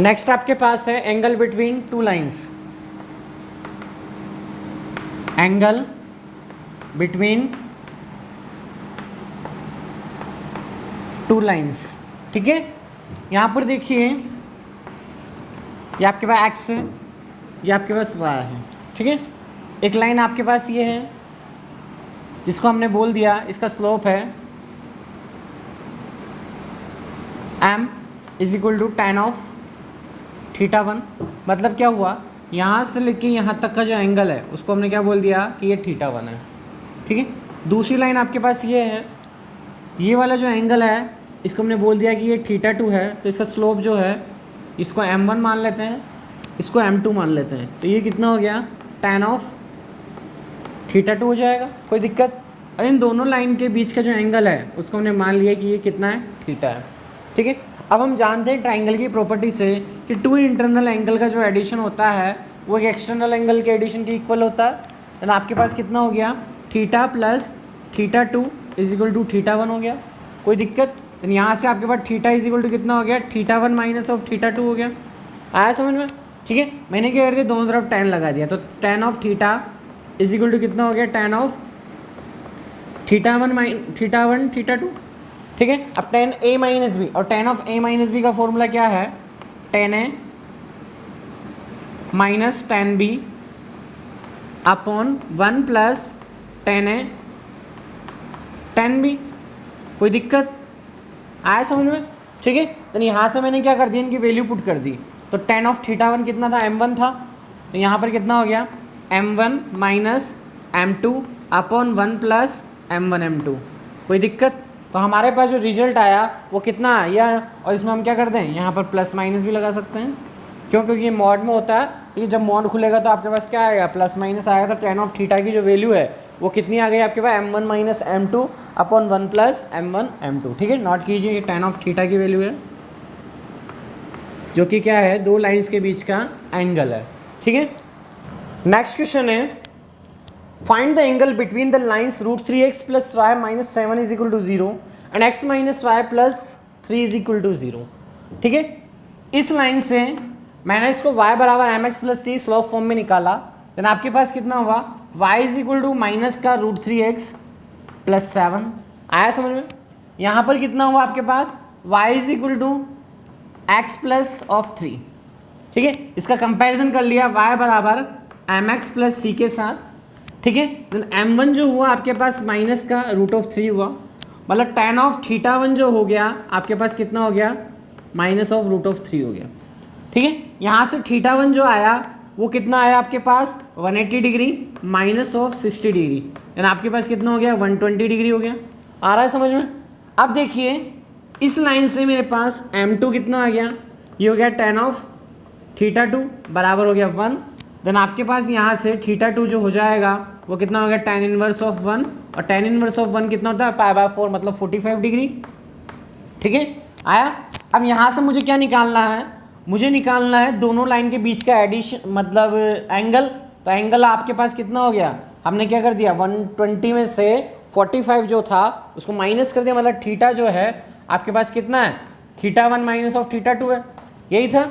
Next आपके पास है angle between two lines, angle between two lines. ठीक है, यहाँ पर देखिए ये आपके पास एक्स है, ये आपके पास वाई है। ठीक है, एक लाइन आपके पास ये है जिसको हमने बोल दिया इसका स्लोप है m is equal to tan of theta 1। मतलब क्या हुआ, यहाँ से लेके यहाँ तक का जो एंगल है उसको हमने क्या बोल दिया कि ये थीटा 1 है। ठीक है, दूसरी लाइन आपके पास ये है, ये वाला जो एंगल है इसको हमने बोल दिया कि ये थीटा 2 है, तो इसका स्लोप जो है इसको m1 मान लेते हैं, इसको m2 मान लेते हैं, तो ये कितना हो गया tan ऑफ थीटा 2 हो जाएगा। कोई दिक्कत? और इन दोनों लाइन के बीच का जो एंगल है उसको हमने मान लिया कि ये कितना है, थीटा है। ठीक है, अब हम जानते हैं ट्राइंगल की प्रॉपर्टी से कि टू इंटरनल एंगल का जो एडिशन होता है वो एक एक्सटर्नल एंगल के एडिशन के इक्वल होता है। यानी आपके पास कितना हो गया, theta plus theta 2 is equal to theta 1 हो गया। कोई दिक्कत? यानी यहाँ से आपके पास थीटा इज इक्वल टू कितना हो गया, थीटा 1 माइनस ऑफ थीटा 2 हो गया। आया समझ में? ठीक है, मैंने क्या कर दिया, दोनों तरफ tan लगा दिया, तो tan of theta is equal to कितना हो गया, tan ऑफ थीटा 1 थीटा 2। ठीक है, अब tan a माइनस बी, और tan ऑफ a माइनस बी का फॉर्मूला क्या है, tan a minus tan b upon 1 plus tan a tan b। कोई दिक्कत? आया समझ में? ठीक है, तो यहाँ से मैंने क्या कर दिया, इनकी वैल्यू पुट कर दी, तो tan ऑफ थीटा 1 कितना था, m1 था, तो यहाँ पर कितना हो गया, m1 minus m2 upon 1 plus m1 m2। कोई दिक्कत? तो हमारे पास जो रिजल्ट आया वो कितना आया, और इसमें हम क्या करते हैं, यहाँ पर प्लस माइनस भी लगा सकते हैं। क्यों? क्योंकि ये मॉड में होता है, क्योंकि जब मॉड खुलेगा तो आपके पास क्या आएगा, प्लस माइनस आएगा, तो tan ऑफ थीटा की जो वैल्यू है वो कितनी आ गई आपके पास, m1 minus m2 upon 1 plus m1 m2। ठीक है, नोट कीजिए, ये tan ऑफ थीटा की वैल्यू है जो कि क्या है, दो लाइंस के बीच का एंगल है। ठीक है, नेक्स्ट क्वेश्चन है, find the angle between the lines √3x plus y minus 7 is equal to 0 and x minus y plus 3 is equal to 0। ठीक है, इस लाइन से मैंने इसको y बराबर mx plus c slope form में निकाला, देन आपके पास कितना हुआ, y is equal to minus का √3x प्लस 7। आया समझ में? यहाँ पर कितना हुआ आपके पास, y is equal to x plus of 3। ठीक है, इसका कंपैरिजन कर लिया y बराबर mx प्लस c के साथ। ठीक है, देन m1 जो हुआ आपके पास माइनस का √3 हुआ, मतलब tan ऑफ थीटा 1 जो हो गया आपके पास कितना हो गया, माइनस ऑफ √3 हो गया। ठीक है, यहाँ से थीटा 1 जो आया वो कितना आया आपके पास, 180 डिग्री माइनस ऑफ 60 डिग्री, यानी आपके पास कितना हो गया, 120 डिग्री हो गया। आ रहा है समझ में? अब देखिए इस लाइन से मेरे पास m2 कितना आ गया, ये हो गया tan ऑफ थीटा 2 बराबर हो गया 1। देन आपके पास यहाँ से थीटा 2 जो हो जाएगा वो कितना हो गया, tan इनवर्स ऑफ 1, और tan इनवर्स ऑफ 1 कितना होता है, π/4 मतलब 45 डिग्री। ठीक है, आया? अब यहाँ से मुझे क्या निकालना है, मुझे निकालना है दोनों लाइन के बीच का एडिशन मतलब एंगल। तो एंगल आपके पास कितना हो गया, हमने क्या कर दिया, 120 में से 45 जो था उसको माइनस कर दिया, मतलब थीटा जो है आपके पास कितना है, थीटा 1 माइनस ऑफ थीटा 2 है, यही था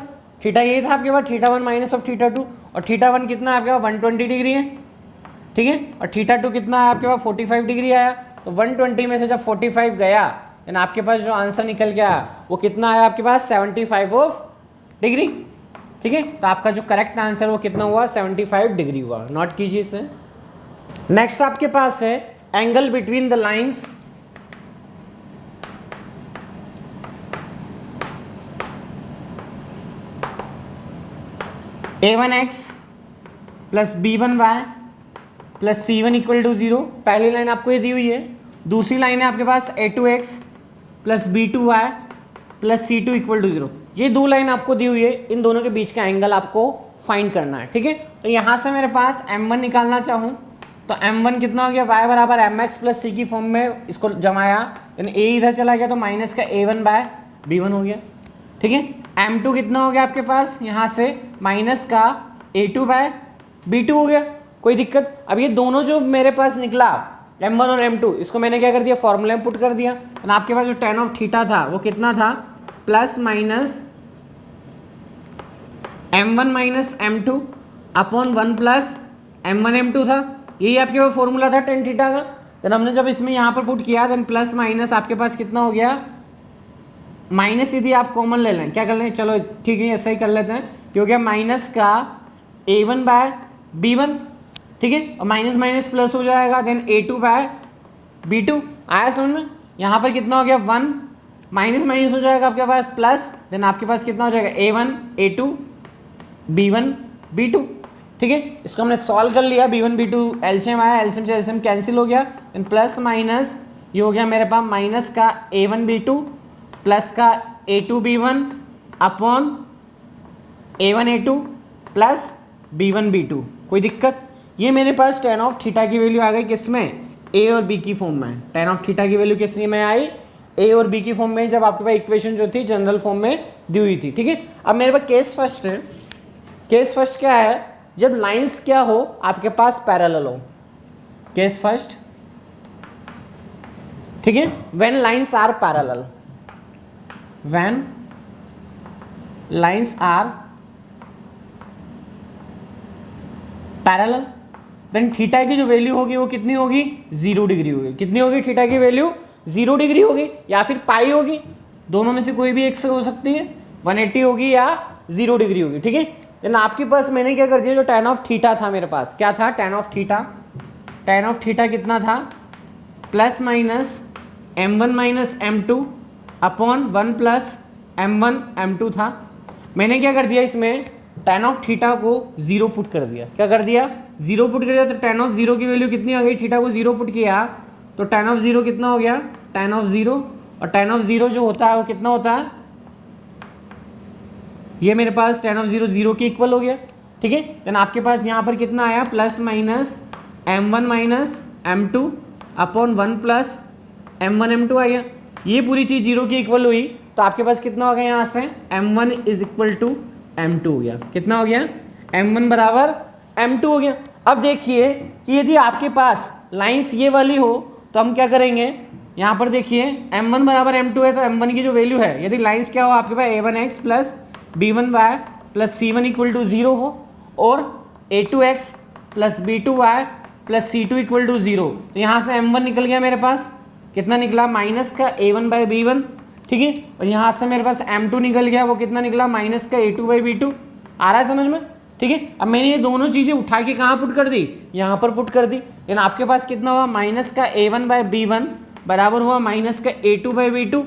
थीटा, यही था आपके पास थीटा 1 माइनस ऑफ थीटा 2, और थीटा 1 कितना है आपके पास 120 डिग्री है। ठीक है, और थीटा 2 कितना है आपके पास 45 डिग्री आया, तो 120 में से जब 45 गया देन आपके पास जो आंसर निकल गया वो कितना आया आपके पास, 75 ऑफ डिग्री। ठीक है, तो आपका जो करेक्ट आंसर वो कितना हुआ, 75 डिग्री हुआ। नोट कीजिए इसे। नेक्स्ट आपके पास है angle between the lines a1x plus b1y plus c1 equal to 0। पहली लाइन आपको ये दी हुई है, दूसरी लाइन है आपके पास a2x plus b2y plus c2 equal to 0। ये दो लाइन आपको दी हुई है, इन दोनों के बीच का एंगल आपको फाइंड करना है। ठीक है, तो यहाँ से मेरे पास m1 निकालना चाहूँ तो m1 कितना हो गया, y बराबर mx प्लस c की फॉर्म में इसको जमाया, यानी a इधर चला गया तो माइनस का a1/b1 हो गया। ठीक है, m2 कितना हो गया आपके पास, यहाँ से माइनस का a2/b2 हो गया। कोई दिक्कत? अब ये दोनों जो मेरे पास निकला m1 और m2, इसको मैंने क्या कर दिया, फॉर्मूले में पुट कर दिया, तो आपके पास जो tan ऑफ थीटा था वो कितना था, plus minus m1 minus m2 upon 1 plus m1 m2 था, यही आपके पास फॉर्मूला था टेन थीटा का। देन हमने जब इसमें यहाँ पर पुट किया देन प्लस माइनस आपके पास कितना हो गया, माइनस यदि आप कॉमन ले लें, क्या कर लें, चलो ठीक है ऐसा ही कर लेते हैं, ये हो गया माइनस का a1 बाय b1, ठीक है, और माइनस माइनस प्लस हो जाएगा, देन a2 बाय b2। आया समझ में? यहाँ पर कितना हो गया 1 माइनस माइनस हो जाएगा आपके पास प्लस, देन आपके पास कितना हो जाएगा a1 a2 b1 b2, ठीक है। इसको हमने सॉल्व कर लिया, b1 b2 एलसीएम आया, एलसीएम से एलसीएम कैंसिल हो गया, देन प्लस माइनस ये हो गया मेरे पास माइनस का a1 b2 प्लस का a2 b1 upon a1 a2 plus b1 b2। कोई दिक्कत? ये मेरे पास tan ऑफ थीटा की वैल्यू आ गई किसमें, a और b की फॉर्म में। tan ऑफ थीटा की वैल्यू किस में आई, a और b की फॉर्म में, जब आपके पास इक्वेशन जो थी जनरल फॉर्म में दी हुई थी, ठीक है। अब मेरे पास केस फर्स्ट है, केस फर्स्ट क्या है, जब लाइंस क्या हो आपके पास पैरेलल हो, केस फर्स्ट, ठीक है, when lines are parallel, when lines are parallel, then theta की जो वैल्यू होगी वो कितनी होगी, 0 डिग्री होगी। कितनी होगी थीटा की वैल्यू, 0 डिग्री होगी या फिर पाई होगी, दोनों में से कोई भी एक से हो सकती है, 180 होगी या 0 डिग्री होगी, ठीक है। देन आपके पास मैंने क्या कर दिया, जो tan ऑफ थीटा था मेरे पास, क्या था tan of theta, tan of theta कितना था, plus minus m1 minus m2 upon 1 plus m1 m2 था। मैंने क्या कर दिया इसमें, tan ऑफ थीटा को 0 पुट कर दिया। क्या कर दिया, 0 पुट कर दिया, तो tan ऑफ 0 की वैल्यू कितनी आ गई, थीटा को 0 पुट किया तो tan ऑफ 0 कितना हो गया, tan ऑफ 0, और tan ऑफ 0 जो होता है वो कितना होता है, ये मेरे पास tan ऑफ 0 0 के इक्वल हो गया, ठीक है। देन आपके पास यहाँ पर कितना आया, plus minus m1 minus m2 upon 1 plus m1 m2 आ गया। ये पूरी चीज़ 0 की इक्वल हुई तो आपके पास कितना हो गया, यहाँ से m1 is equal to m2 हो गया। कितना हो गया, m1 बराबर m2 हो गया। अब देखिए कि यदि आपके पास लाइंस ये वाली हो तो हम क्या करेंगे, यहाँ पर देखिए m1 बराबर m2 है, तो m1 की जो वैल्यू है, यदि लाइंस क्या हो आपके पास a1x plus b1y plus c1 equal to 0 हो, और a2x plus b2y plus c2 equal to 0, तो यहाँ से m1 निकल गया मेरे पास, कितना निकला, माइनस का a1 बाई b1, ठीक है, और यहाँ से मेरे पास m2 निकल गया, वो कितना निकला, माइनस का a2 बाई b2। आ रहा है समझ में, ठीक है। अब मैंने ये दोनों चीज़ें उठा के कहाँ पुट कर दी, यहाँ पर पुट कर दी, लेकिन आपके पास कितना हुआ, माइनस का a1 बाई b1 बराबर हुआ माइनस का a2 बाई b2।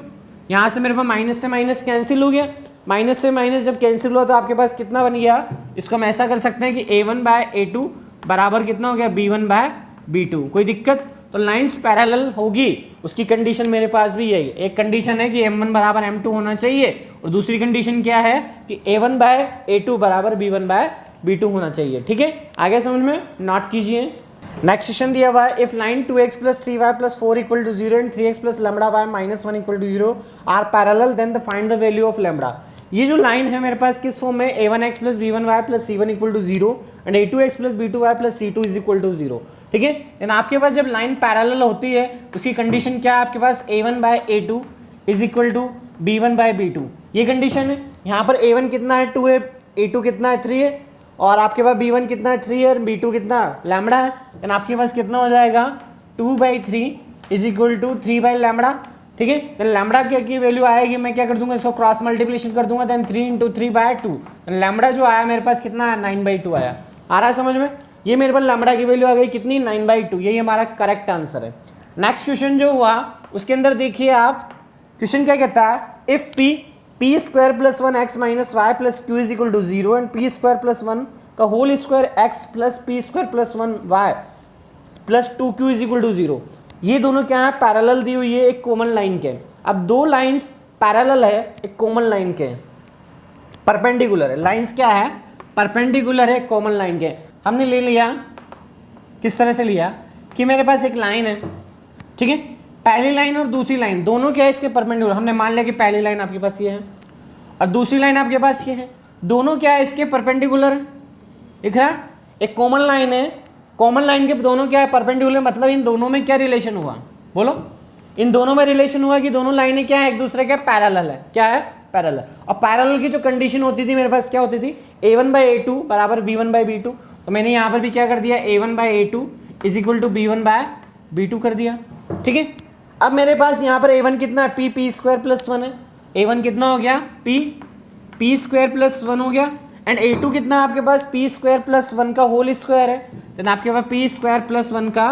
यहाँ से मेरे पास माइनस से माइनस कैंसिल हो गया, माइनस से माइनस जब कैंसिल हुआ तो आपके पास कितना बन गया, इसको हम ऐसा कर सकते हैं कि a1 बाय a2 बराबर कितना हो गया, b1 बाय b2। कोई दिक्कत? तो लाइंस पैरेलल होगी, उसकी कंडीशन मेरे पास भी यही है। एक कंडीशन है कि m1 बराबर m2 होना चाहिए, और दूसरी कंडीशन क्या है कि a1 बाय a2 बराबर b1 बाय b2 होना चाहिए, ठीक है। आगे समझ में, नोट कीजिए। नेक्स्ट क्वेश्चन दिया हुआ है, if line 2x plus 3y plus 4 equal to 0 and 3x plus lambda y minus 1 equal to 0 are parallel then the find the value of lambda. ये जो लाइन है मेरे पास किस फॉर्म में, a1x plus b1y plus c1 equal to 0 and a2x plus b2y plus c2 is equal to 0, ठीक है। Then आपके पास जब लाइन पैरेलल होती है उसकी कंडीशन क्या है, आपके पास a1 by a2 is equal to b1 by b2, ये कंडीशन है। यहाँ पर a1 कितना है, 2 है, a2 कितना है, 3 है, और आपके पास b1 कितना है, 3 है, और b2 कितना लैम्बडा है। देन आपके पास कितना हो जाएगा, 2 by 3 is equal to 3 by lambda, ठीक है। देन लैम्बडा की वैल्यू आएगी, मैं क्या कर दूंगा, इसको क्रॉस मल्टीप्लिकेशन कर दूंगा, देन 3 इंटू 3 बाय 2, लैम्बडा जो आया मेरे पास कितना है, 9/2 आया। आ रहा है समझ में, ये मेरे पास लैम्बडा की वैल्यू आ गई कितनी, 9/2, यही हमारा करेक्ट आंसर है। नेक्स्ट क्वेश्चन जो हुआ उसके अंदर देखिए आप, क्वेश्चन क्या कहता है, if p square plus 1x minus Y plus Q is equal to 0 and p square plus 1 का whole square x plus p square plus 1y plus 2q is equal to 0, ये दोनों क्या है, पैरेलल दी हुई है एक कॉमन लाइन के। अब दो लाइंस पैरेलल है एक कॉमन लाइन के, परपेंडिकुलर है, लाइंस क्या है, परपेंडिकुलर है कॉमन लाइन के। हमने ले लिया, किस तरह से लिया कि मेरे पास एक लाइन है, ठीक है, पहली लाइन और दूसरी लाइन दोनों क्या है इसके परपेंडिकुलर। हमने मान लिया कि पहली लाइन आपके पास ये है और दूसरी लाइन आपके पास ये है, दोनों क्या है इसके परपेंडिकुलर है, दिख रहा है, एक कॉमन लाइन है, कॉमन लाइन के दोनों क्या है परपेंडिकुलर, मतलब इन दोनों में क्या रिलेशन हुआ, बोलो, इन दोनों में रिलेशन हुआ कि दोनों लाइनें क्या है एक दूसरे के पैरेलल है, क्या है पैरेलल। और पैरेलल की जो कंडीशन होती थी मेरे पास क्या होती थी, a1/a2 बराबर b1/b2। तो मैंने यहाँ पर भी क्या कर दिया, a1/a2 is equal to b1/b2 कर दिया। ठीक है, अब मेरे पास यहाँ पर a1 कितना है, p स्क्वायर प्लस 1 है। a1 कितना हो गया, p स्क्वायर प्लस 1 हो गया। एंड a2 कितना है आपके पास, p स्क्वायर प्लस 1 का होल स्क्वायर है। देन आपके पास p स्क्वायर प्लस 1 का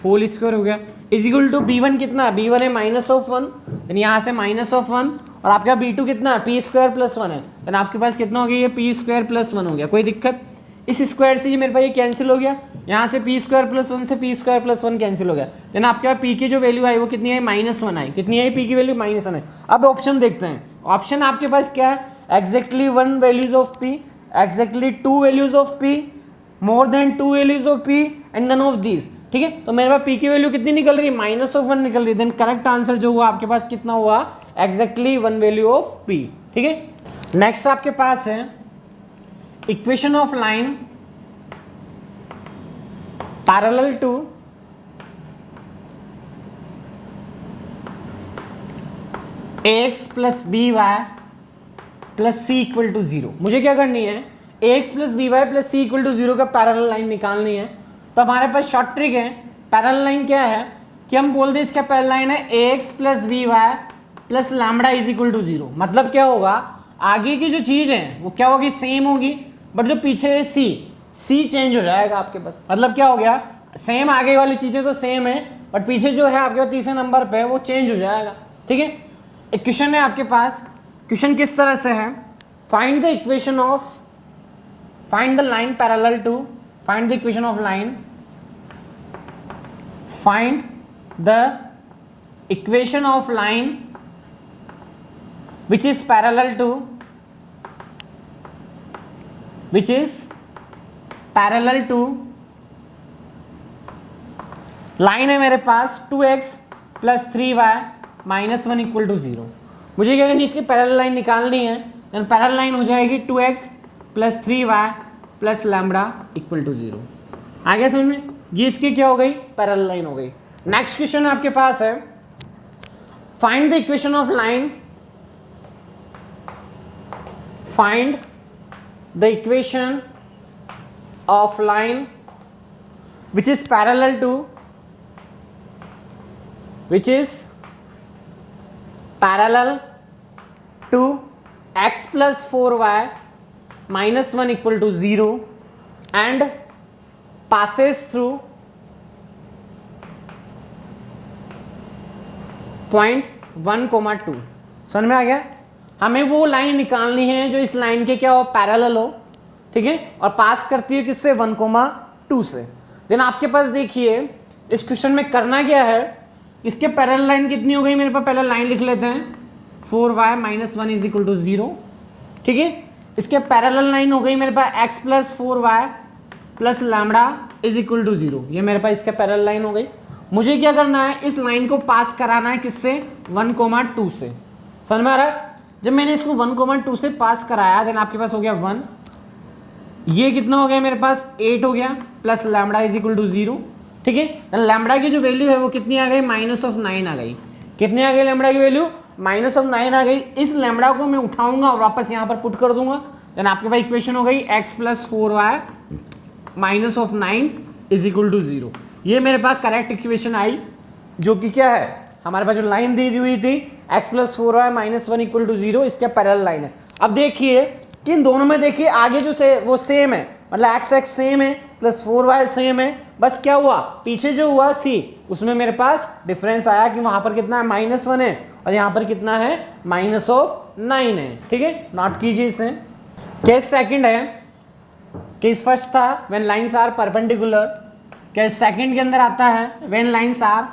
होल स्क्वायर हो गया इज इक्वल टू b1 कितना, b1 है -1, देन यहाँ से -1 और आपका b2 कितना है, p स्क्वायर प्लस 1 है। देन आपके पास कितना हो गया, ये p स्क्वायर प्लस 1 हो गया। कोई दिक्कत, इस स्क्वायर से ये मेरे पास ये कैंसिल हो गया, यहाँ से p स्क्वायर प्लस 1 से p स्क्वायर प्लस 1 कैंसिल हो गया। देन आपके पास p की जो वैल्यू आई वो कितनी है, -1 आई। कितनी है p की वैल्यू, -1 है। अब ऑप्शन देखते हैं, ऑप्शन आपके पास क्या है, exactly 1 values of p, exactly 2 values of p, more than 2 values of p and none of these. ठीक है, तो मेरे पास p की वैल्यू कितनी निकल रही है, -1 निकल रही है। देन करेक्ट आंसर जो हुआ आपके पास कितना हुआ, एग्जैक्टली 1 वैल्यू ऑफ p। ठीक है, नेक्स्ट आपके पास है equation of line parallel to ax plus B Y plus C equal to 0। मुझे क्या करनी है, ax plus B Y plus C equal to 0 का पैरेलल लाइन निकालनी है। तो हमारे पास शॉर्ट ट्रिक है, पैरेलल लाइन क्या है कि हम बोल दें इसका पैरेलल लाइन है ax plus B Y plus lambda is equal to 0। मतलब क्या होगा, आगे की जो चीज़ है वो क्या होगी, सेम होगी, बट जो पीछे है सी चेंज हो जाएगा आपके पास। मतलब क्या हो गया, सेम आगे वाली चीज़ें तो सेम है, बट पीछे जो है आपके पास तीसरे नंबर पे वो चेंज हो जाएगा। ठीक है, एक क्वेश्चन है आपके पास, क्वेश्चन किस तरह से है, find the equation of, find the line parallel to, find the equation of line, find the equation of line which is parallel to, which is parallel to, line है मेरे पास 2x plus 3y minus 1 equal to 0। मुझे क्या करनी, इसकी parallel line निकालनी है। Then parallel line हो जाएगी 2x plus 3y plus lambda equal to 0। आ गया समझ में, ये इसकी क्या हो गई, पैरेलल लाइन हो गई। नेक्स्ट क्वेश्चन आपके पास है, find the equation of line, find the equation of line which is parallel to, which is parallel to x plus 4y minus 1 equal to 0 and passes through point 1,2। समझ में आ गया, हमें वो लाइन निकालनी है जो इस लाइन के क्या हो, पैरेलल हो। ठीक है, और पास करती है किससे, 1,2 से। देन आपके पास देखिए इस क्वेश्चन में करना क्या है, इसके पैरेलल लाइन कितनी हो गई मेरे पास, पहले लाइन लिख लेते हैं, 4y minus 1 is equal to 0। ठीक है, इसके पैरेलल लाइन हो गई मेरे पास x plus 4y plus lambda is equal to 0। ये मेरे पास इसका पैरेलल लाइन हो गई। मुझे क्या करना है, इस लाइन को पास कराना है किससे, 1,2 से। समझ में आ रहा है, जब मैंने इसको 1,2 से पास कराया, देन आपके पास हो गया 1, ये कितना हो गया मेरे पास 8 हो गया, plus lambda is equal to 0। ठीक है, लैम्बडा की जो वैल्यू है वो कितनी आ गई, -9 आ गई। कितनी आ गई लैम्बडा की वैल्यू, -9 आ गई। इस लैम्बडा को मैं उठाऊंगा और वापस यहाँ पर पुट कर दूंगा। देन आपके पास इक्वेशन हो गई x plus 4y -9 is equal to 0। ये मेरे पास करेक्ट इक्वेशन आई, जो कि क्या है, हमारे पास जो लाइन दी हुई थी x plus 4y minus 1 equal to 0, इसके पैरेलल लाइन है। अब देखिए कि इन दोनों में देखिए आगे जो से वो सेम है, मतलब x सेम है प्लस 4y सेम है, बस क्या हुआ, पीछे जो हुआ c उसमें मेरे पास डिफरेंस आया कि वहां पर कितना है, -1 है और यहाँ पर कितना है, -9 है। ठीक है, नोट कीजिए इसे। केस सेकंड है, केस फर्स्ट था when lines are perpendicular, case second के अंदर आता है व्हेन लाइंस आर,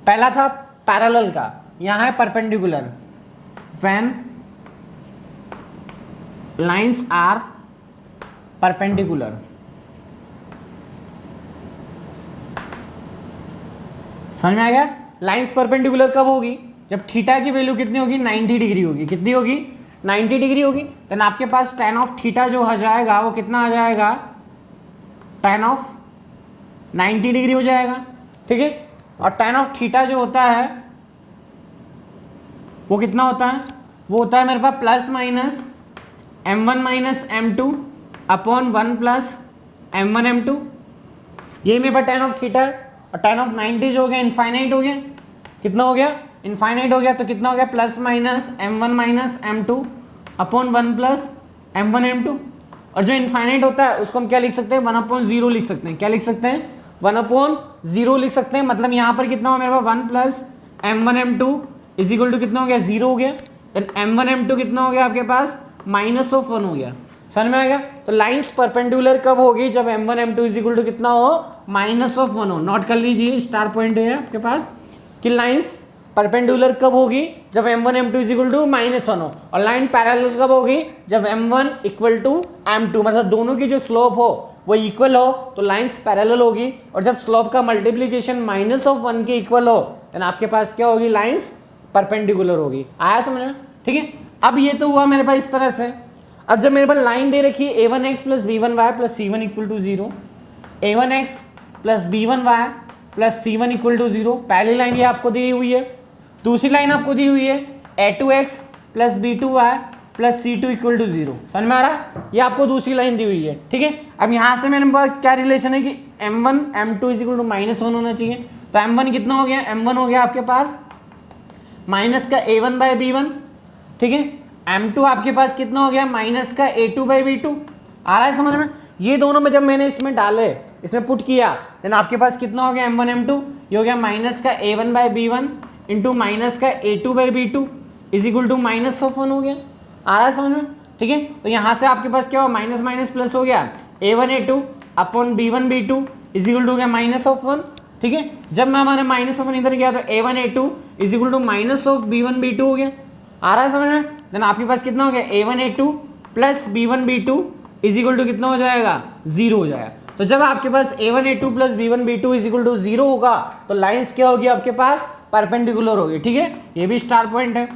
पहला था पैरेलल का, यहाँ है perpendicular, when lines are perpendicular. समझ में आ गया, लाइंस परपेंडिकुलर कब होगी, जब थीटा की वैल्यू कितनी होगी, 90 डिग्री होगी। कितनी होगी, 90 डिग्री होगी। देन आपके पास tan ऑफ थीटा जो हो जाएगा वो कितना आ जाएगा, tan ऑफ 90 डिग्री हो जाएगा। ठीक है, और tan ऑफ थीटा जो होता है वो कितना होता है, वो होता है मेरे पास plus minus m1 minus m2 upon 1 plus m1 m2। ये मेरे पास tan ऑफ थीटा है और tan ऑफ 90 जो हो गया इनफाइनाइट हो गया। कितना हो गया? इनफाइनाइट हो गया। तो कितना हो गया? Plus minus m1 minus m2 upon 1 plus m1 m2। और जो इनफाइनाइट होता है उसको हम क्या लिख सकते हैं? 1/0 लिख सकते हैं। क्या लिख सकते हैं? 1/0 लिख सकते हैं। मतलब यहाँ पर कितना हो मेरे पास 1 plus m1 m2 is equal to कितना हो गया? 0 हो गया। देन m1 m2 कितना हो गया आपके पास? माइनस ऑफ 1 हो गया। समझ में आ गया? तो लाइंस परपेंडिकुलर कब होगी? जब m1 m2 is equal to कितना हो? माइनस ऑफ 1 हो। नोट कर लीजिए, स्टार पॉइंट है आपके पास कि लाइंस परपेंडिकुलर कब होगी? जब m1 m2 is equal to -1 हो। और लाइन पैरेलल कब होगी? जब m1 इक्वल टू m2, मतलब दोनों की जो स्लोप हो वो इक्वल हो तो लाइंस पैरेलल होगी। और जब स्लोप का मल्टीप्लीकेशन -1 के इक्वल हो देन आपके पास क्या होगी? लाइंस परपेंडिकुलर होगी। आया समझ में? ठीक है। अब ये तो हुआ मेरे पास इस तरह से। अब जब मेरे पास लाइन दे रखी है a1x plus b1y plus c1 equal to 0, a1x plus b1y plus c1 equal to 0, पहली लाइन ये आपको दी हुई है। दूसरी लाइन आपको दी हुई है a2x plus b2y plus c2 equal to 0। समझ में आ रहा? ये आपको दूसरी लाइन दी हुई है। ठीक है। अब यहाँ से मेरे पास क्या रिलेशन है कि m1 m2 is equal to -1 होना चाहिए। तो m1 कितना हो गया? m1 हो गया आपके पास माइनस का a1 बाई b1। ठीक है। m2 आपके पास कितना हो गया? माइनस का a2 बाई b2। आ रहा है समझ में? ये दोनों में जब मैंने इसमें डाले, इसमें पुट किया, देन आपके पास कितना हो गया? m1 m2 ये हो गया माइनस का a1 by b1 into minus का a2 by b2 is equal to -1 हो गया। आ रहा है समझ में? ठीक है। तो यहाँ से आपके पास क्या हुआ? माइनस माइनस प्लस हो गया, a1 a2 upon b1 b2 is equal to हो गया -1। ठीक है। जब मैं हमारे -1 इधर गया तो a1 a2 is equal to -b1 b2 हो गया। आ रहा है समझ में? देन आपके पास कितना हो गया? a1 a2 plus b1 b2 is equal to कितना हो जाएगा? 0 हो जाएगा। तो जब आपके पास a1 a2 plus b1 b2 is equal to 0 होगा तो लाइंस क्या होगी आपके पास? परपेंडिकुलर होगी। ठीक है। ये भी स्टार पॉइंट है।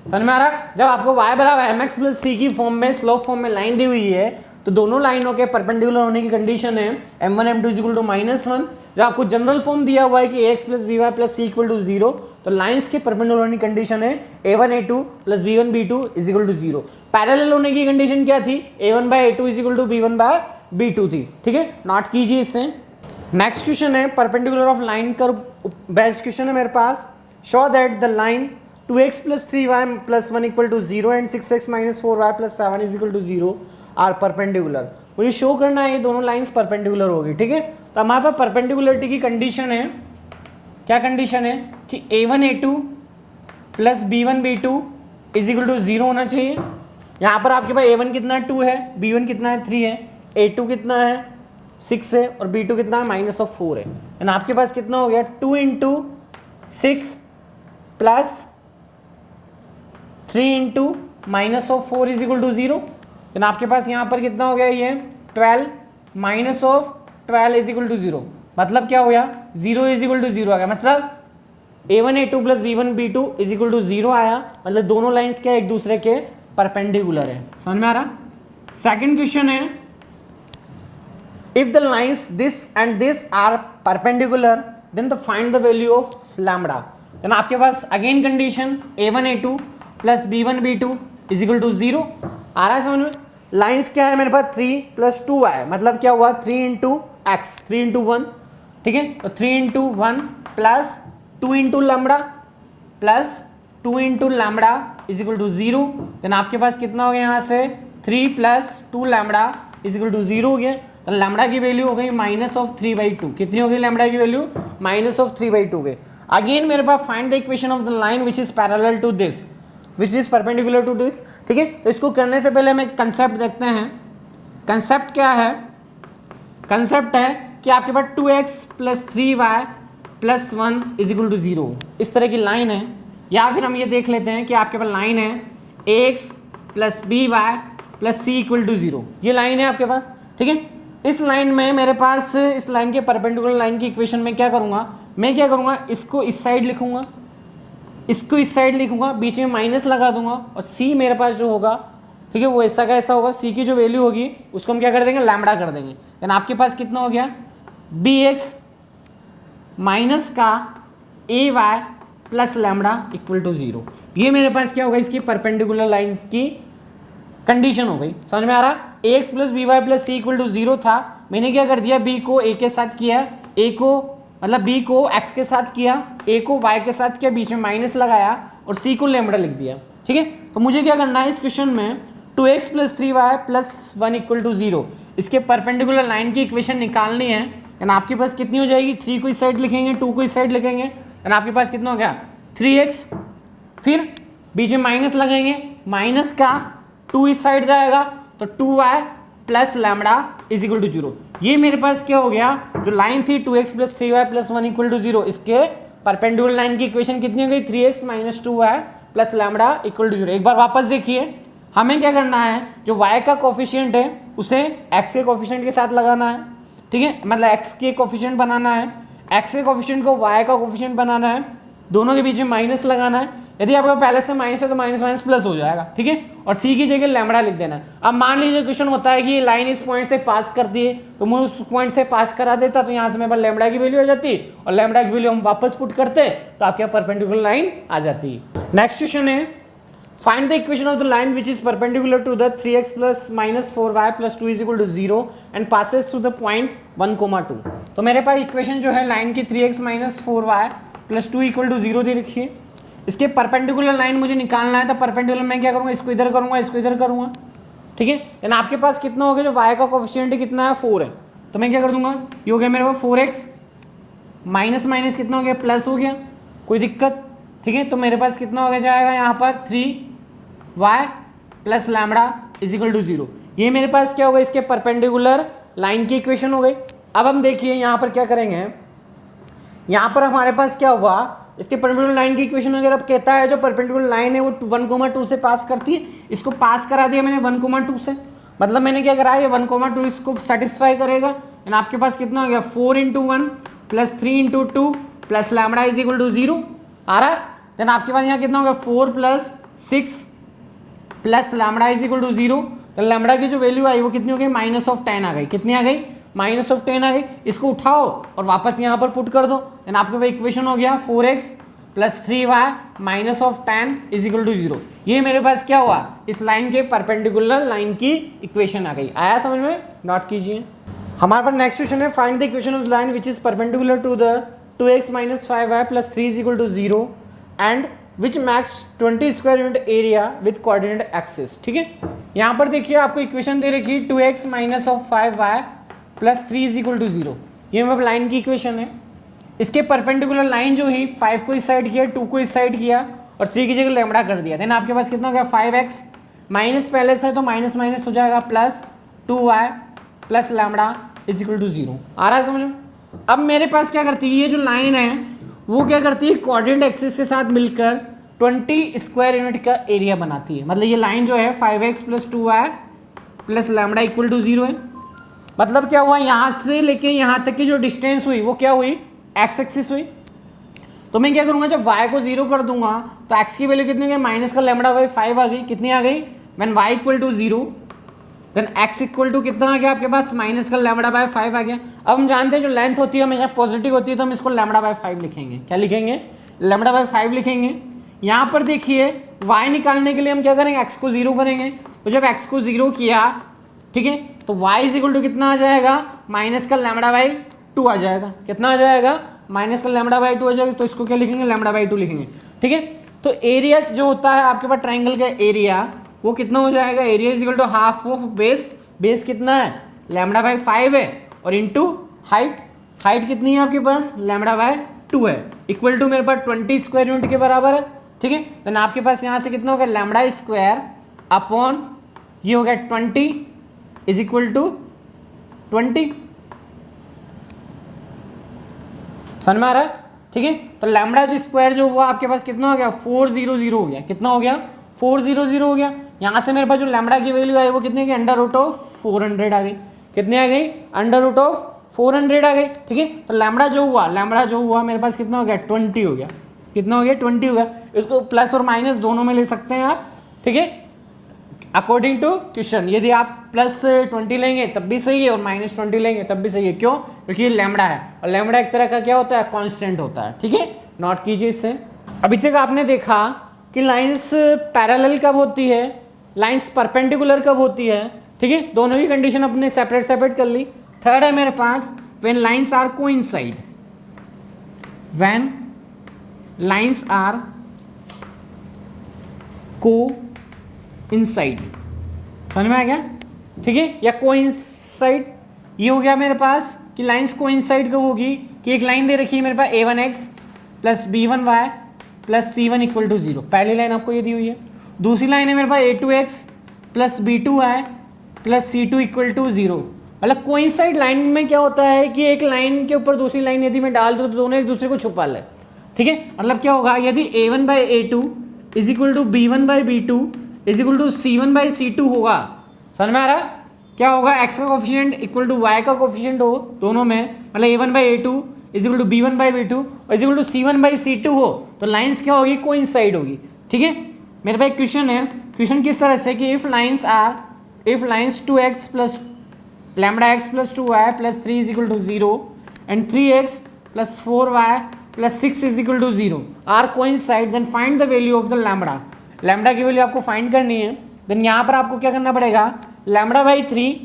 समझ में आ रहा? जब आपको y बराबर mx प्लस c की फॉर्म में, स्लोप फॉर्म में लाइन दी हुई है तो दोनों लाइनों के परपेंडिकुलर होने की कंडीशन है m1 m2 is equal to -1। जब आपको जनरल फॉर्म दिया हुआ है कि ax plus by plus c equal to 0 तो लाइंस के परपेंडिकुलर होने की कंडीशन है a1 a2 plus b1 b2 is equal to 0। Parallel होने की कंडीशन क्या थी? a1 by a2 is equal to b1 by b2 थी। ठीक है। नोट कीजिए इससे। नेक्स्ट क्वेश्चन है perpendicular of line curve based question है मेरे पास। Show that the line 2x plus 3y plus 1 equal to 0 and 6x minus 4y plus 7 is equal to 0 are perpendicular. मुझे शो करना है ये दोनों लाइंस परपेंडिकुलर होगी। ठीक है। तो हमारे पास परपेंडिकुलरिटी की कंडीशन है, क्या कंडीशन है कि a1 a2 plus b1 b2 is equal to 0 होना चाहिए। यहाँ पर आपके पास a1 कितना है? 2 है, b1 कितना है? 3 है, a2 कितना है? 6 है और b2 कितना है? -4 है। एंड आपके पास कितना हो गया? 2 into 6 plus 3 into -4 is equal to 0। Then आपके पास यहाँ पर कितना हो गया? ये 12 -12 इज इक्वल टू 0। मतलब क्या हो गया? 0 इज इक्वल टू 0 आ गया। मतलब a1 a2 plus b1 b2 is equal to 0 आया। मतलब दोनों लाइंस क्या एक दूसरे के परपेंडिकुलर है। समझ में आ रहा? सेकंड क्वेश्चन है if the lines this and this are perpendicular then the find the value of lambda. Then आपके पास again condition a1 a2 plus b1 b2 is equal to 0। आ रहा है समझ में? लाइंस क्या है मेरे पास? 3 प्लस 2 है। मतलब क्या हुआ? 3 इंटू एक्स, 3 इंटू 1। ठीक है। तो 3 into 1 plus 2 into lambda plus 2 into lambda is equal to 0। Then आपके पास कितना हो गया? यहाँ से 3 plus 2 lambda is equal to 0 हो गया। तो लैम्बडा की वैल्यू हो गई -3/2। कितनी हो गई लैम्बडा की वैल्यू? -3/2 गई। अगेन मेरे पास find the equation of the line which is parallel to this which is perpendicular to this. ठीक है। तो इसको करने से पहले हमें कंसेप्ट देखते हैं। कंसेप्ट क्या है? कंसेप्ट है कि आपके पास 2x plus 3y plus 1 is equal to 0 इस तरह की लाइन है। या फिर हम ये देख लेते हैं कि आपके पास लाइन है ax plus by plus c equal to 0। ये लाइन है आपके पास। ठीक है। इस लाइन में मेरे पास इस लाइन के परपेंडिकुलर लाइन की इक्वेशन में क्या करूँगा? मैं क्या करूँगा? इसको इस साइड लिखूंगा, इसको इस साइड लिखूंगा, बीच में माइनस लगा दूंगा और c मेरे पास जो होगा, ठीक है, वो ऐसा का ऐसा होगा। c की जो वैल्यू होगी उसको हम क्या कर देंगे? लैम्बडा कर देंगे। देन आपके पास कितना हो गया? bx माइनस का ay plus lambda equal to 0। ये मेरे पास क्या होगा, इसकी परपेंडिकुलर लाइंस की कंडीशन हो गई। समझ में आ रहा? ax plus B Y plus C equal to 0 था, मैंने क्या कर दिया, b को a के साथ किया, a को मतलब b को x के साथ किया, a को y के साथ किया, बीच में माइनस लगाया और c को लैम्बडा लिख दिया। ठीक है, तो मुझे क्या करना है इस क्वेश्चन में 2x plus 3y plus 1 equal to 0, इसके परपेंडिकुलर लाइन की इक्वेशन निकालनी है। एंड आपके पास कितनी हो जाएगी, 3 को इस साइड लिखेंगे, 2 को इस साइड लिखेंगे, एंड आपके पास कितना हो गया 3x, फिर बीच में माइनस लगाएंगे, माइनस का 2 इस साइड जाएगा तो 2y plus lambda is equal to 0। ये मेरे पास क्या हो गया, जो लाइन थी 2x plus 3y plus 1 equal to 0, इसके परपेंडिकुलर लाइन की इक्वेशन कितनी हो गई, 3x minus 2y plus lambda equal to 0। एक बार वापस देखिए, हमें क्या करना है, जो y का कोफिशिएंट है उसे x के कोफिशिएंट के साथ लगाना है। ठीक है, मतलब x के कोफिशिएंट बनाना है, x के कोफिशिएंट को y का कोफिशिएंट बनाना है, दोनों के बीच में माइनस लगाना है। यदि आपका पहले से माइनस है तो माइनस माइनस प्लस हो जाएगा। ठीक है, और c की जगह लैम्बडा लिख देना है। अब मान लीजिए क्वेश्चन होता है कि ये लाइन इस पॉइंट से पास कर दी है, तो मैं उस पॉइंट से पास करा देता, तो यहाँ से मेरे पास लैम्बडा की वैल्यू आ जाती और लैम्बडा की वैल्यू हम वापस पुट करते तो आपके परपेंडिकुलर लाइन आ जाती। नेक्स्ट क्वेश्चन है, find the equation of the line which is perpendicular to the 3x plus minus 4y plus 2 is equal to 0 and passes through the point 1,2। तो मेरे पास इक्वेशन जो है लाइन की 3x minus 4y plus 2 equal to 0 दे रखी है। इसके perpendicular line मुझे निकालना है, तो परपेंडिकुलर मैं क्या करूँगा, इसको इधर करूँगा, इसको इधर करूँगा। ठीक है, यानी आपके पास कितना हो गया, जो y का कोफिशिएंट कितना है 4 है, तो मैं क्या कर दूंगा, ये हो गया मेरे पास 4x माइनस माइनस कितना हो गया, प्लस हो गया, कोई दिक्कत। ठीक है, तो मेरे पास कितना हो गया जाएगा यहाँ पर 3y plus lambda is equal to 0। ये मेरे पास क्या होगा, इसके परपेंडिकुलर लाइन की इक्वेशन हो गई। अब हम देखिए यहाँ पर क्या करेंगे, यहाँ पर हमारे पास क्या हुआ, इसके परपेंडिकुलर लाइन की इक्वेशन वगैरह अब कहता है जो परपेंडिकुलर लाइन है वो 1,2 से पास करती है, इसको पास करा दिया मैंने 1,2 से, मतलब मैंने क्या करा, ये 1,2 इसको सेटिस्फाई करेगा। एंड आपके पास कितना हो गया 4 into 1 plus 3 into 2 plus lambda is equal to 0 आ रहा है। देन आपके पास यहाँ कितना हो गया 4 plus 6 plus lambda is equal to 0। तो लैम्बडा की जो वैल्यू आई वो कितनी हो गई, -10 आ गई। कितनी आ गई, -10 आ गई। इसको उठाओ और वापस यहाँ पर पुट कर दो, देन आपके पास इक्वेशन हो गया 4x plus 3y -10 is equal to 0। ये मेरे पास क्या हुआ, इस लाइन के परपेंडिकुलर लाइन की इक्वेशन आ गई। आया समझ में, नोट कीजिए। हमारे पास नेक्स्ट क्वेश्चन है, find the equation of line which is perpendicular to the 2x minus 5y plus 3 is equal to 0 and which makes 20 square unit area with coordinate axis. ठीक है, यहाँ पर देखिए आपको इक्वेशन दे रखी 2x minus of 5y plus 3 is equal to 0। ये मतलब लाइन की इक्वेशन है। इसके परपेंडिकुलर लाइन जो ही 5 को इस साइड किया, 2 को इस साइड किया और 3 की जगह लैम्बडा कर दिया। देन आपके पास कितना हो गया 5x माइनस पहले से तो माइनस माइनस हो जाएगा plus 2y plus lambda is equal to 0। आ रहा है समझ में। अब मेरे पास क्या करती है, ये जो लाइन है वो क्या करती है, कोऑर्डिनेट एक्सिस के साथ मिलकर 20 स्क्वायर यूनिट का एरिया बनाती है। मतलब ये लाइन जो है 5x plus 2y plus lambda equal to 0 है। मतलब क्या हुआ, यहाँ से लेके यहाँ तक की जो डिस्टेंस हुई वो क्या हुई, एक्स एक्सिस हुई। तो मैं क्या करूँगा, जब y को 0 कर दूंगा तो x की वैल्यू कितनी गई, माइनस का लैम्बडा बाई 5 आ गई। कितनी आ गई, when y equal to 0 then x equal to कितना आ गया आपके पास, माइनस का लैम्बडा बाय 5 आ गया। अब हम जानते हैं जो लेंथ होती है हमेशा पॉजिटिव होती है, तो हम इसको लैम्बडा बाय 5 लिखेंगे। क्या लिखेंगे, लैम्बडा बाय 5 लिखेंगे। यहाँ पर देखिए y निकालने के लिए हम क्या करेंगे, x को 0 करेंगे। तो जब x को 0 किया, ठीक है, तो y इज इक्वल टू कितना आ जाएगा, माइनस का लैम्बडा बाई 2 आ जाएगा। कितना आ जाएगा, माइनस का लैम्बडा बाई 2 आ जाएगा। तो इसको क्या लिखेंगे, लैम्बडा बाई 2 लिखेंगे। ठीक है, तो एरिया जो होता है आपके पास ट्राइंगल का एरिया वो कितना हो जाएगा, area is equal to half of base. Base कितना है, लैम्बडा बाई 5 है, और इंटू हाइट, हाइट कितनी है आपके पास, लैम्बडा बाई 2 है, इक्वल टू मेरे पास 20 स्क्वायर यूनिट के बराबर है। ठीक है, देन आपके पास यहाँ से कितना हो गया, लैम्बडा स्क्वायर अपॉन ये हो गया 20 इज इक्वल टू 20। समझ में आ रहा है। ठीक है, तो लैम्बडा जो स्क्वायर जो हुआ आपके पास कितना हो गया, 400 हो गया। कितना हो गया, 400 हो गया। यहाँ से मेरे पास जो लैम्बडा की वैल्यू आई वो कितने की, अंडर रूट ऑफ 400 आ गई। कितनी आ गई, अंडर रूट ऑफ 400 आ गई। ठीक है, तो लैम्बडा जो हुआ मेरे पास कितना हो गया, 20 हो गया। कितना हो गया, 20 हो गया। इसको प्लस और माइनस दोनों में ले सकते हैं आप। ठीक है, अकॉर्डिंग टू क्वेश्चन, यदि आप प्लस 20 लेंगे तब भी सही है और माइनस 20 लेंगे तब भी सही है। क्यों, क्योंकि ये लैम्बडा है और लैम्बडा एक तरह का क्या होता है, कांस्टेंट होता है। ठीक है, नोट कीजिए इससे। अभी तक आपने देखा कि लाइंस पैरेलल कब होती है, लाइंस परपेंडिकुलर कब होती है, ठीक है, दोनों की कंडीशन अपने सेपरेट सेपरेट कर ली। थर्ड है मेरे पास when lines are coincide, when lines are coincide, समझ में आ गया, ठीक है, या कोइंसाइड, ये हो गया मेरे पास कि लाइंस कोइंसाइड कब होगी कि एक लाइन दे रखी है मेरे पास a1x plus b1y plus c1 equal to 0, पहली लाइन आपको ये दी हुई है। दूसरी लाइन है मेरे पास a2x plus b2y plus c2 equal to 0। मतलब कोइंसाइड लाइन में क्या होता है कि एक लाइन के ऊपर दूसरी लाइन यदि मैं डाल दूँ तो दोनों एक दूसरे को छुपा ले, ठीक है। मतलब क्या होगा, यदि a1/a2 is equal to b1/b2 is equal to c1/c2 होगा, समझ में आ रहा, क्या होगा, x का कोफिशिएंट इक्वल टू y का कोफिशिएंट हो दोनों में, मतलब a1/a2 is equal to b1/b2 और इज इक्वल टू c1/c2 हो, तो लाइंस क्या होगी, कोइंसाइड होगी, ठीक है। मेरे पास एक क्वेश्चन है, क्वेश्चन किस तरह से कि if lines 2x plus lambda x plus 2y plus 3 is equal to 0 and 3x plus 4y plus 6 is equal to 0 are coincide, then find the value of the lambda. Lambda की value आपको find करनी है, then यहाँ पर आपको क्या करना पड़ेगा, λ/3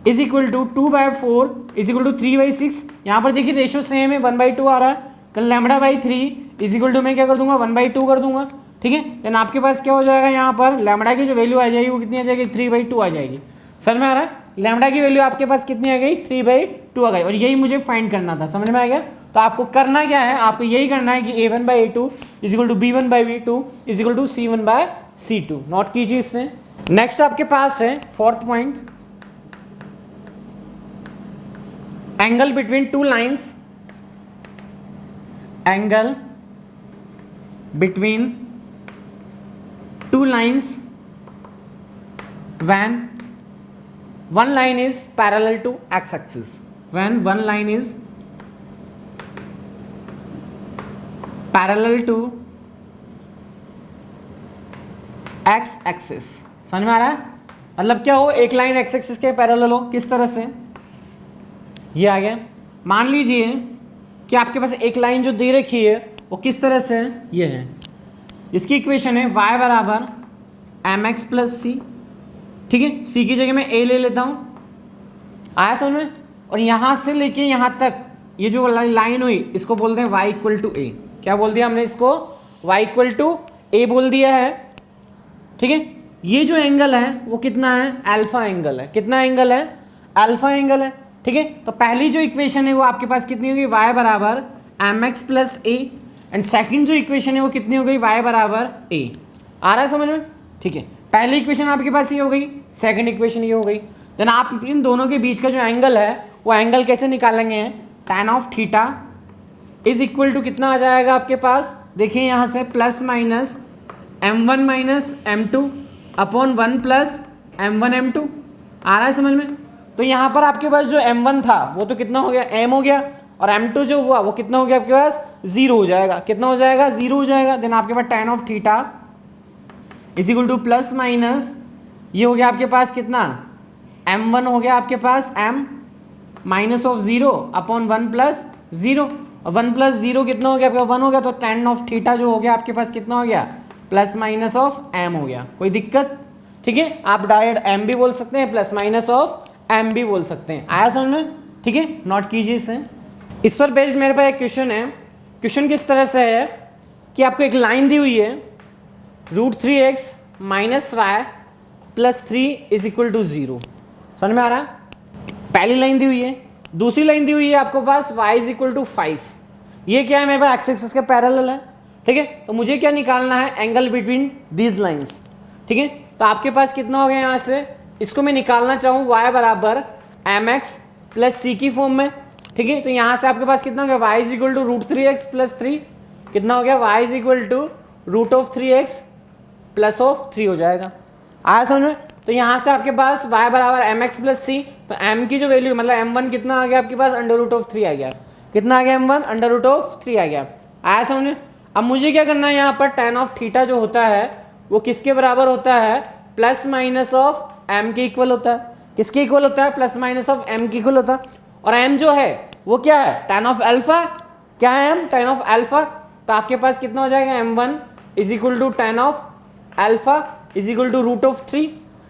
is equal to 2/4 is equal to 3/6। यहाँ पर देखिए रेशियो सेम है, 1/2 आ रहा है, तो λ/3 इज इक्वल टू मैं क्या कर दूंगा, 1/2 कर दूंगा, ठीक है। देन आपके पास क्या हो जाएगा, यहाँ पर लैम्बडा की जो वैल्यू आ जाएगी वो कितनी आ जाएगी, 3/2 आ जाएगी, समझ में आ रहा है। लैम्बडा की वैल्यू आपके पास कितनी आ गई, 3/2 आ गई, और यही मुझे फाइंड करना था, समझ में आ गया। तो आपको करना क्या है, आपको यही करना है कि a1/a2 is equal to b1/b2 is equal to c1/c2, note कीजिए इससे। नेक्स्ट आपके पास है fourth point, angle between two lines, angle between two lines when one line is parallel to x-axis, when one line is parallel to x-axis, समझ में आ रहा है, मतलब क्या हो, एक लाइन x-axis के पैरेलल हो, किस तरह से, ये आ गया। मान लीजिए कि आपके पास एक लाइन जो दे रखी है वो किस तरह से है, ये है, इसकी इक्वेशन है y बराबर mx प्लस सी, ठीक है, c की जगह मैं a ले लेता हूँ, आया समझ में, और यहाँ से लेके यहाँ तक ये जो लाइन हुई इसको बोलते हैं y इक्वल टू a, क्या बोल दिया हमने इसको, y इक्वल टू a बोल दिया है, ठीक है। ये जो एंगल है वो कितना है, अल्फा एंगल है, कितना एंगल है, अल्फा एंगल है, ठीक है। तो पहली जो इक्वेशन है वो आपके पास कितनी होगी, y बराबर mx plus a, and second जो इक्वेशन है वो कितनी हो गई, y बराबर a, आ रहा है समझ में, ठीक है। पहली इक्वेशन आपके पास ये हो गई, सेकंड इक्वेशन ये हो गई, देन आप इन दोनों के बीच का जो एंगल है वो एंगल कैसे निकालेंगे, tan of theta is equal to कितना आ जाएगा आपके पास, देखिए यहाँ से plus minus m1 minus m2 upon 1 plus m1 m2, आ रहा है समझ में। तो यहाँ पर आपके पास जो m1 था वो तो कितना हो गया, m हो गया, और m2 जो हुआ वो कितना हो गया आपके पास, 0 हो जाएगा, कितना हो जाएगा, 0 हो जाएगा। देन आपके पास tan of theta is equal two plus minus, ये हो गया आपके पास कितना, m1 हो गया आपके पास m minus of 0 upon 1 plus 0, और 1 प्लस 0 कितना हो गया आपका, 1 हो गया, तो tan ऑफ थीटा जो हो गया आपके पास कितना हो गया, प्लस माइनस ऑफ m हो गया, कोई दिक्कत, ठीक है। आप डायरेक्ट m भी बोल सकते हैं, प्लस माइनस ऑफ m भी बोल सकते हैं, आया समझ में, ठीक है, नोट कीजिए इसे। इस पर बेस्ड मेरे पास एक क्वेश्चन है, क्वेश्चन किस तरह से है कि आपको एक लाइन दी हुई है, √3x minus Y plus 3 is equal to 0, समझ में आ रहा है, पहली लाइन दी हुई है। दूसरी लाइन दी हुई है आपको पास y इज इक्वल टू 5, ये क्या है मेरे पास, एक्स एक्सिस के पैरेलल है, ठीक है। तो मुझे क्या निकालना है, एंगल बिटवीन दीज लाइंस, ठीक है। तो आपके पास कितना हो गया, यहाँ से इसको मैं निकालना चाहूँ y बराबर mx प्लस सी की फॉर्म में, ठीक है। तो यहाँ से आपके पास कितना हो गया, y is equal to √3x plus 3, कितना हो गया, y is equal to √3x plus of 3 हो जाएगा, आया समझ में। तो यहाँ से आपके पास y बराबर mx प्लस सी, तो m की जो वैल्यू मतलब m1 कितना आ गया आपके पास, √3 आ गया, कितना आ गया m1, √3 आ गया, आया समझ में। अब मुझे क्या करना है, यहाँ पर tan ऑफ थीटा जो होता है वो किसके बराबर होता है, प्लस माइनस ऑफ m के इक्वल होता है, किसके इक्वल होता है, प्लस माइनस ऑफ m के इक्वल होता है, और m जो है वो क्या है, tan ऑफ अल्फा, क्या है m, tan ऑफ अल्फा, तो आपके पास कितना हो जाएगा m1 is equal to tan of alpha is equal to root of 3,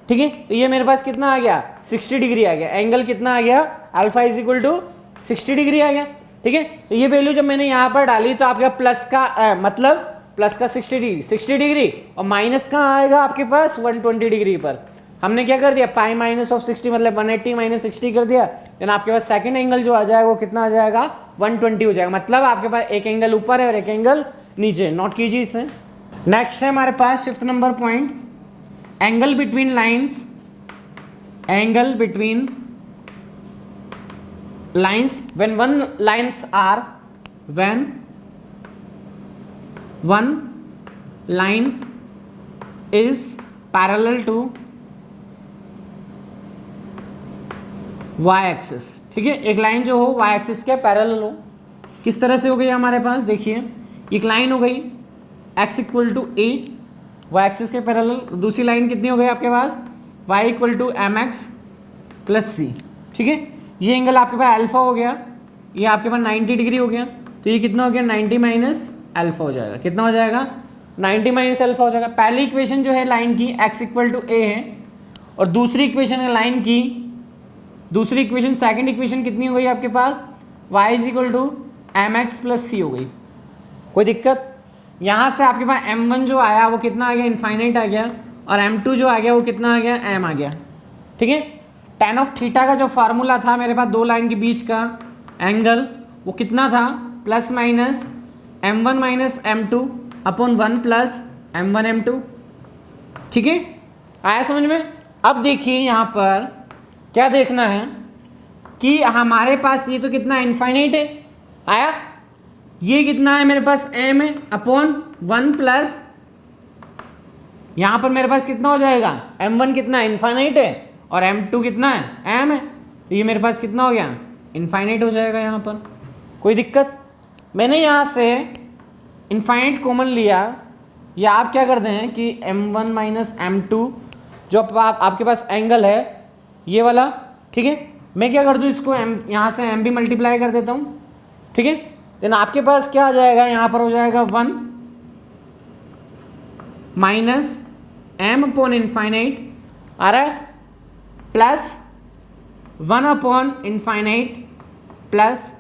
ठीक है। तो ये मेरे पास कितना आ गया 60 डिग्री आ गया, एंगल कितना आ गया alpha is equal to 60 degree आ गया, ठीक है। तो ये वैल्यू जब मैंने यहाँ पर डाली तो आपका प्लस का मतलब प्लस का 60 डिग्री और माइनस कहाँ आएगा आपके पास 120 डिग्री पर। हमने क्या कर दिया पाई माइनस ऑफ 60 मतलब 180 माइनस 60 कर दिया, देन आपके पास सेकंड एंगल जो आ जाएगा वो कितना आ जाएगा 120 हो जाएगा। मतलब आपके पास एक एंगल ऊपर है और एक एंगल नीचे। नोट कीजिए इसे। नेक्स्ट है हमारे पास 5th number point, angle between lines, angle between lines when one line is parallel to y axis, ठीक है। एक लाइन जो हो y एक्सिस के पैरेलल हो, किस तरह से हो गई हमारे पास देखिए, एक लाइन हो गई x equal to a y axis के पैरेलल, दूसरी लाइन कितनी हो गई आपके पास y equal to m x plus c, ठीक है। ये एंगल आपके पास अल्फा हो गया, ये आपके पास 90 डिग्री हो गया, तो ये कितना हो गया 90 माइनस अल्फा हो जाएगा, कितना हो जाएगा 90 माइनस अल्फा हो जाएगा। पहली इक्वेशन जो है लाइन की x इक्वल टू a है और दूसरी इक्वेशन है लाइन की, दूसरी इक्वेशन सेकंड इक्वेशन कितनी हो गई आपके पास y is equal to m x plus c हो गई। कोई दिक्कत? यहाँ से आपके पास m1 जो आया वो कितना आ गया इनफाइनाइट आ गया और m2 जो आ गया वो कितना आ गया m आ गया, ठीक है। tan ऑफ थीटा का जो फार्मूला था मेरे पास दो लाइन के बीच का एंगल वो कितना था plus minus m1 minus m2 upon 1 plus m1 m2, ठीक है। आया समझ में? अब देखिए यहाँ पर क्या देखना है कि हमारे पास ये तो कितना इनफाइनाइट है, आया ये कितना है मेरे पास m है अपॉन 1 प्लस यहाँ पर मेरे पास कितना हो जाएगा m1 कितना इनफाइनाइट है और m2 कितना है m है, तो ये मेरे पास कितना हो गया इनफाइनाइट हो जाएगा यहाँ पर। कोई दिक्कत? मैंने यहाँ से इनफाइनाइट कॉमन लिया, या आप क्या करते हैं कि m1 माइनस m2 जो आपके पास एंगल है ये वाला, ठीक है, मैं क्या कर दूँ इसको यहाँ से m भी मल्टीप्लाई कर देता हूँ, ठीक है। देन आपके पास क्या आ जाएगा यहाँ पर हो जाएगा 1 माइनस m अपॉन इनफाइनाइट आ रहा है plus 1 upon infinite plus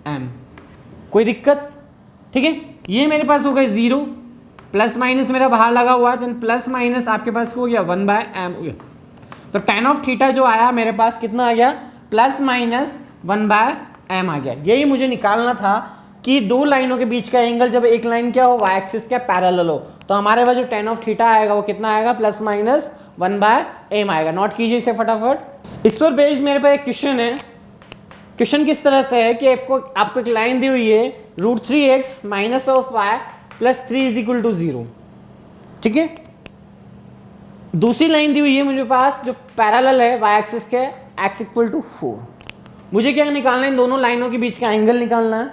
m। कोई दिक्कत? ठीक है, ये मेरे पास हो गया 0, प्लस माइनस मेरा बाहर लगा हुआ है, देन प्लस माइनस आपके पास हो गया 1/m हो गया। तो tan ऑफ थीटा जो आया मेरे पास कितना आ गया प्लस माइनस 1/m आ गया। यही मुझे निकालना था कि दो लाइनों के बीच का एंगल जब एक लाइन क्या हो y एक्सिस के पैरेलल हो तो हमारे पास जो tan ऑफ थीटा आएगा वो कितना आएगा प्लस माइनस 1/m आएगा। नोट कीजिए इसे फटाफट। इस पर बेस्ड मेरे पास एक क्वेश्चन है। क्वेश्चन किस तरह से है कि आपको एक लाइन दी हुई है √3x minus of y plus 3 is equal to 0, ठीक है। दूसरी लाइन दी हुई है मुझे पास जो पैरेलल है y एक्सिस के x इक्वल टू 4। मुझे क्या निकालना है इन दोनों लाइनों के बीच का एंगल निकालना है।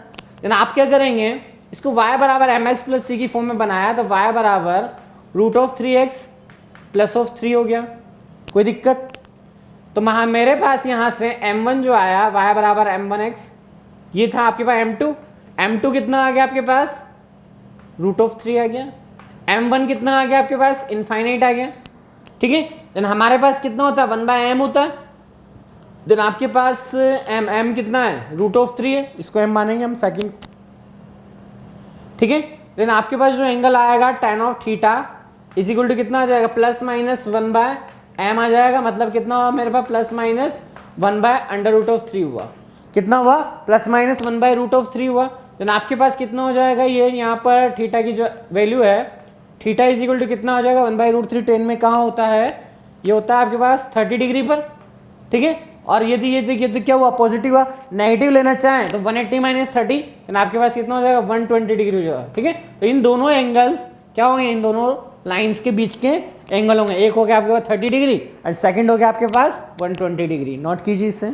देन आप क्या करेंगे इसको y बराबर एम एक्स प्लस सी की फॉर्म में बनाया तो y बराबर √3x प्लस ऑफ 3 हो गया। कोई दिक्कत? तो मेरे पास यहाँ से m1 जो आया y बराबर m1x, ये था आपके पास m2 कितना आ गया आपके पास √3 आ गया, m1 कितना आ गया आपके पास इनफाइनाइट आ गया, ठीक है। देन हमारे पास कितना होता है 1/m होता है। देन आपके पास m कितना है √3 है, इसको m मानेंगे हम सेकंड, ठीक है। देन आपके पास जो एंगल आएगा tan of theta is equal to कितना आ जाएगा प्लस माइनस 1/m आ जाएगा। मतलब कितना हुआ मेरे पास प्लस माइनस 1/√3 हुआ। कितना हुआ प्लस माइनस 1/√3 हुआ। देन आपके पास कितना हो जाएगा ये यहाँ पर थीटा की जो वैल्यू है थीटा इज इक्वल टू कितना हो जाएगा 1/√3। 10 में कहाँ होता है ये होता है आपके पास 30 डिग्री पर, ठीक है। और यदि ये देखिए तो क्या हुआ पॉजिटिव हुआ, नेगेटिव लेना चाहें तो 180 माइनस 30 देन आपके पास कितना हो जाएगा 120 डिग्री हो जाएगा, ठीक है। तो इन दोनों एंगल्स क्या होंगे इन दोनों लाइंस के बीच के एंगल होंगे। एक हो गया आपके पास 30 डिग्री और सेकंड हो गया आपके पास 120 डिग्री। नोट कीजिए इसे।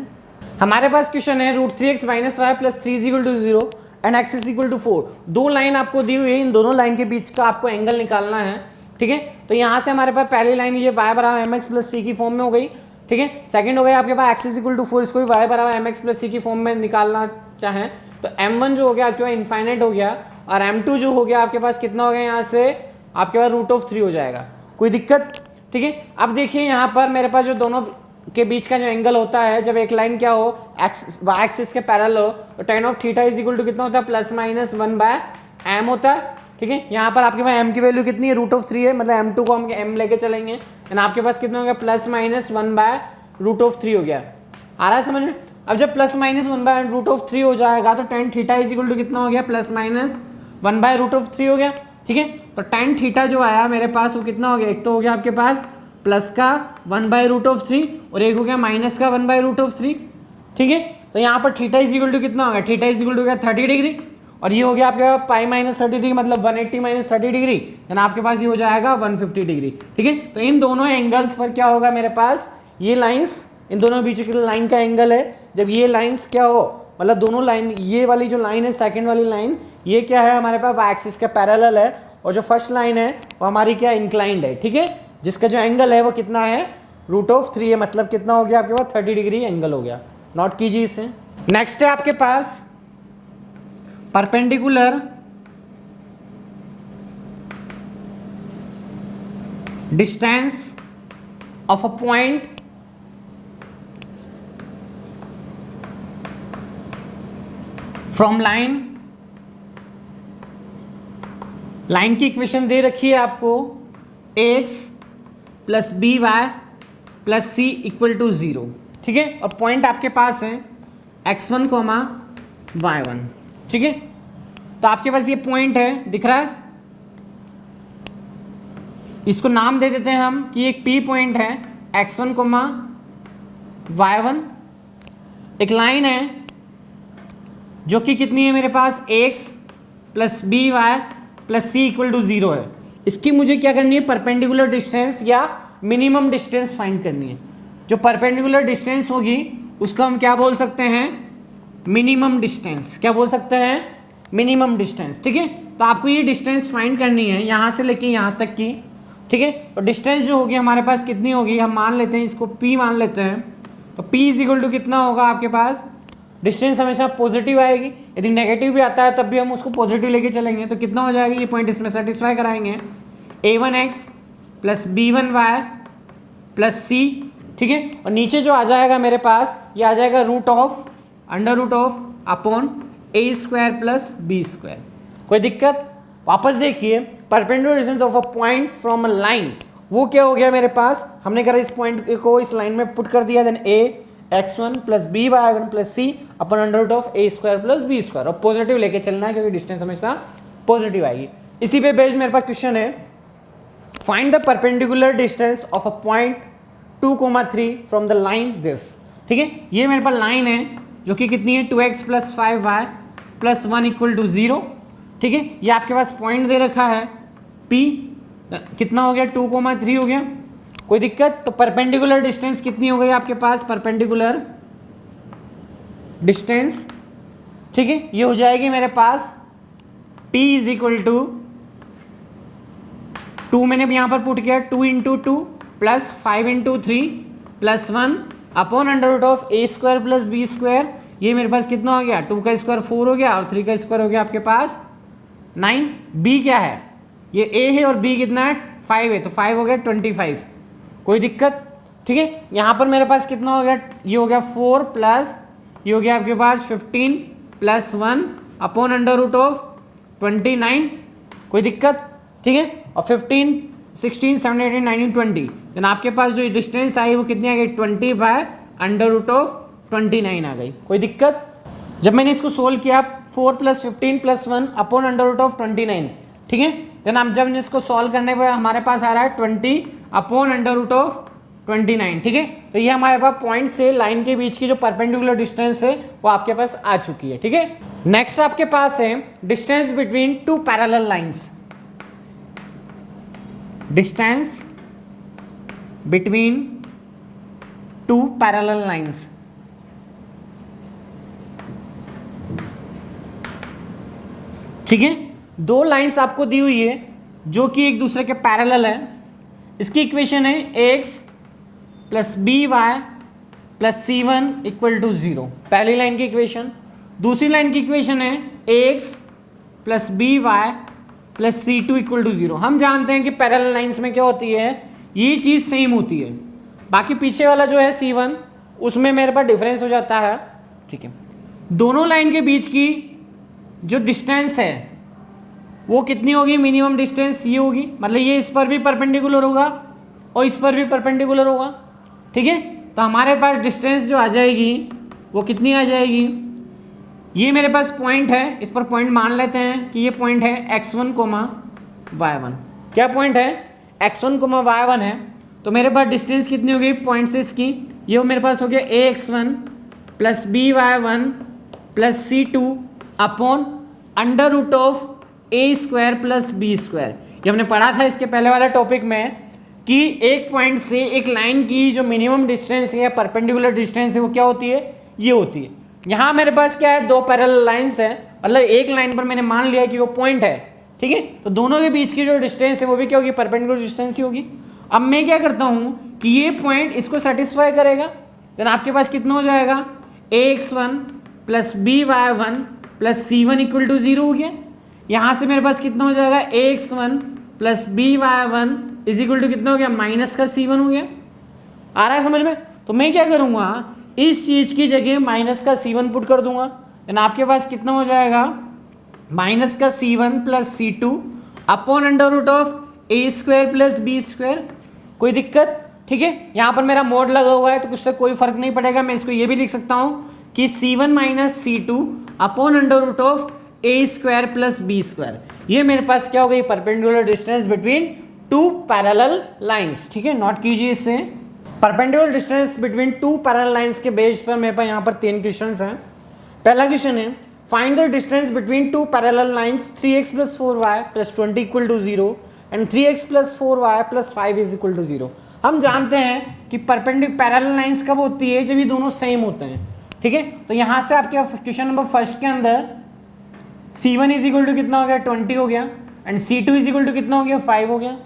हमारे पास क्वेश्चन है √3x minus y plus 3 is equal to 0 and x is equal to 4। दो लाइन आपको दी हुई है, इन दोनों लाइन के बीच का आपको एंगल निकालना है, ठीक है। तो यहाँ से हमारे पास पहली लाइन ये y बराबर एम एक्स प्लस सी की फॉर्म में हो गई, ठीक है। सेकंड हो गया आपके पास x इज इक्वल टू 4, इसको भी y बराबर एम एक्स प्लस सी की फॉर्म में निकालना चाहें तो m1 जो हो गया आपके पास इनफाइनाइट हो गया और m2 जो हो गया आपके पास कितना हो गया, यहाँ से आपके पास √3 हो जाएगा। कोई दिक्कत? ठीक है। अब देखिए यहाँ पर मेरे पास जो दोनों के बीच का जो एंगल होता है, जब एक लाइन क्या हो वाई एक्सिस के पैरेलल हो, तो tan of theta is equal to कितना होता है, ±1/m होता है। ठीक है। यहाँ पर आपके पास m की वैल्यू कितनी है, √3 है, मतलब m2 को हम m लेके चलेंगे, एंड आपके पास कितना हो गया, ±1/√3 हो गया। आ रहा है समझ में? अब जब ±1/√3 हो जाएगा तो tan theta is equal to कितना हो गया, ±1/√3 हो गया। ठीक है। तो tan थीटा जो आया मेरे पास वो कितना हो गया, एक तो हो गया आपके पास प्लस का 1/√3 और एक हो गया माइनस का 1/√3। ठीक है। तो यहाँ पर थीटा इज इक्वल टू कितना हो गया, थीटा इज इक्वल टू गया 30 डिग्री, और ये हो गया आपके पास पाई -30 डिग्री, मतलब 180 - 30 डिग्री, देन आपके पास ये हो जाएगा 150 डिग्री। ठीक है। तो इन दोनों एंगल्स पर क्या होगा मेरे पास, ये लाइंस, इन दोनों बीच की लाइन का एंगल है, जब ये लाइंस क्या हो, मतलब दोनों लाइन, ये वाली जो लाइन है सेकंड वाली लाइन, ये क्या है हमारे पास वाई एक्सिस के पैरेलल है, और जो फर्स्ट लाइन है वो हमारी क्या इंक्लाइंड है। ठीक है। जिसका जो एंगल है वो कितना है, √3 है, मतलब कितना हो गया आपके पास 30 डिग्री एंगल हो गया। नोट कीजिए इसे। नेक्स्ट है आपके पास perpendicular distance of a point from line. Line की इक्वेशन दे रखी है आपको, x + by + c = 0। ठीक है। और पॉइंट आपके पास है x1, y1। ठीक है। तो आपके पास ये पॉइंट है, दिख रहा है, इसको नाम दे देते हैं हम कि एक P पॉइंट है, x1, y1। एक लाइन है जो कि कितनी है मेरे पास, x + by + c = 0 है। इसकी मुझे क्या करनी है, परपेंडिकुलर डिस्टेंस या मिनिमम डिस्टेंस फाइंड करनी है। जो परपेंडिकुलर डिस्टेंस होगी उसको हम क्या बोल सकते हैं, मिनिमम डिस्टेंस। क्या बोल सकते हैं, मिनिमम डिस्टेंस। ठीक है। तो आपको ये डिस्टेंस फाइंड करनी है यहाँ से लेके यहाँ तक की। ठीक है। और डिस्टेंस जो होगी हमारे पास कितनी होगी, हम मान लेते हैं इसको p मान लेते हैं। तो p इज इक्वल टू कितना होगा आपके पास, डिस्टेंस हमेशा पॉजिटिव आएगी, यदि नेगेटिव भी आता है तब भी हम उसको पॉजिटिव लेके चलेंगे। तो कितना हो जाएगा, ये पॉइंट इसमें सेटिस्फाई कराएंगे, a1x + b1y + c। ठीक है। और नीचे जो आ जाएगा मेरे पास, ये आ जाएगा √a² + b²। कोई दिक्कत? वापस देखिए, perpendicular distance of a point from a line, वो क्या हो गया मेरे पास, हमने करा इस पॉइंट को इस लाइन में पुट कर दिया, then ax1 + by1 + c √a² + b², और पॉजिटिव लेके चलना है क्योंकि डिस्टेंस हमेशा पॉजिटिव आएगी। इसी पे बेस्ड मेरे पास क्वेश्चन है, find the perpendicular distance of a point 2, 3 from the line this. ठीक है। ये मेरे पास लाइन है जो कि कितनी है, 2x + 5y + 1 = 0। ठीक है। ये आपके पास पॉइंट दे रखा है P, कितना हो गया, 2, 3 हो गया। कोई दिक्कत? तो परपेंडिकुलर डिस्टेंस कितनी हो गई आपके पास, परपेंडिकुलर डिस्टेंस, ठीक है, ये हो जाएगी मेरे पास P इज इक्वल टू 2, मैंने यहाँ पर पुट किया 2 × 2 + 5 × 3 + 1 अपॉन √a² + b²। ये मेरे पास कितना हो गया, 2 का स्क्वायर 4 हो गया और 3 का स्क्वायर हो गया आपके पास 9। b क्या है, ये a है और b कितना है 5 है, तो 5 हो गया 25। कोई दिक्कत? ठीक है। यहाँ पर मेरे पास कितना हो गया, ये हो गया 4 प्लस ये हो गया आपके पास 15 + 1 अपॉन √29। कोई दिक्कत? ठीक है। और 15, 16, 17, 18, 19, 20, देन आपके पास जो डिस्टेंस आई वो कितनी आ गई, 20/√29 आ गई। कोई दिक्कत? जब मैंने इसको सोल्व किया 4 + 15 + 1 अपॉन √29, ठीक है, देन हम जब इसको सॉल्व करने पर हमारे पास आ रहा है 20 अपॉन √29। ठीक है। तो ये हमारे पास पॉइंट से लाइन के बीच की जो परपेंडिकुलर डिस्टेंस है वो आपके पास आ चुकी है। ठीक है। नेक्स्ट आपके पास है distance between 2 parallel lines. Distance between 2 parallel lines. ठीक है। 2 लाइंस आपको दी हुई है जो कि एक दूसरे के पैरेलल है। इसकी इक्वेशन है ax + by + c1 = 0, पहली लाइन की इक्वेशन। दूसरी लाइन की इक्वेशन है ax plus B Y plus C to equal to 0। हम जानते हैं कि पैरेलल लाइंस में क्या होती है, ये चीज़ सेम होती है, बाकी पीछे वाला जो है C1 उसमें मेरे पास डिफरेंस हो जाता है। ठीक है, दोनों लाइन के बीच की जो डिस्टेंस है वो कितनी होगी, मिनिमम डिस्टेंस ये होगी, मतलब ये इस पर भी परपेंडिकुलर होगा और इस पर भी परपेंडिकुलर होगा। ठीक है, तो हमारे पास डिस्टेंस जो आ जाएगी वो कितनी आ जाएगी, ये मेरे पास पॉइंट है, इस पर पॉइंट मान लेते हैं कि ये पॉइंट है x1, y1। क्या पॉइंट है, x1, y1 है, तो मेरे पास डिस्टेंस कितनी हो गई पॉइंट से इसकी, ये मेरे पास हो गया ax1 plus by1 plus c2 upon under root of a² plus b²। ये हमने पढ़ा था इसके पहले वाला टॉपिक में कि एक पॉइंट से एक लाइन की जो मिनिमम डिस्टेंस है या परपेंडिकुलर डिस्टेंस है वो क्या होती है, ये होती है। यहाँ मेरे पास क्या है, दो पैरेलल लाइंस है, मतलब एक लाइन पर मैंने मान लिया कि वो पॉइंट है। ठीक है, तो दोनों के बीच की जो डिस्टेंस है वो भी क्या होगी, परपेंडिकुलर डिस्टेंस ही होगी। अब मैं क्या करता हूँ कि ये पॉइंट इसको सेटिस्फाई करेगा, देन आपके पास कितना हो जाएगा, ax1 plus by1 plus c1 equal to 0 हो गया। यहाँ से मेरे पास कितना हो जाएगा, ax1 plus by1 is equal to कितना हो गया, माइनस का c1 हो गया। आ रहा है समझ में? तो मैं क्या करूँगा, इस चीज़ की जगह माइनस का c1 पुट कर दूंगा, देन आपके पास कितना हो जाएगा, माइनस का c1 plus c2 upon under root of a² plus b²। कोई दिक्कत? ठीक है, यहाँ पर मेरा मोड लगा हुआ है तो उससे कोई फर्क नहीं पड़ेगा, मैं इसको ये भी लिख सकता हूँ कि c1 minus c2 upon under root of a² plus b²। ये मेरे पास क्या हो गई, perpendicular distance between two parallel lines. ठीक है, नोट कीजिए इसे, perpendicular distance between two parallel lines के बेस पर मेरे पास यहाँ पर 3 क्वेश्चंस हैं। पहला क्वेश्चन है, find the distance between two parallel lines 3x plus 4y plus 20 equal to 0 and 3x plus 4y plus 5 is equal to 0। हम जानते हैं कि पैरेलल लाइंस कब होती है, जब ये दोनों सेम होते हैं। ठीक है, तो यहाँ से आपके क्वेश्चन नंबर फर्स्ट के अंदर c1 इज इक्वल टू कितना हो गया, 20 हो गया, and c2 is equal to कितना हो गया, 5 हो गया।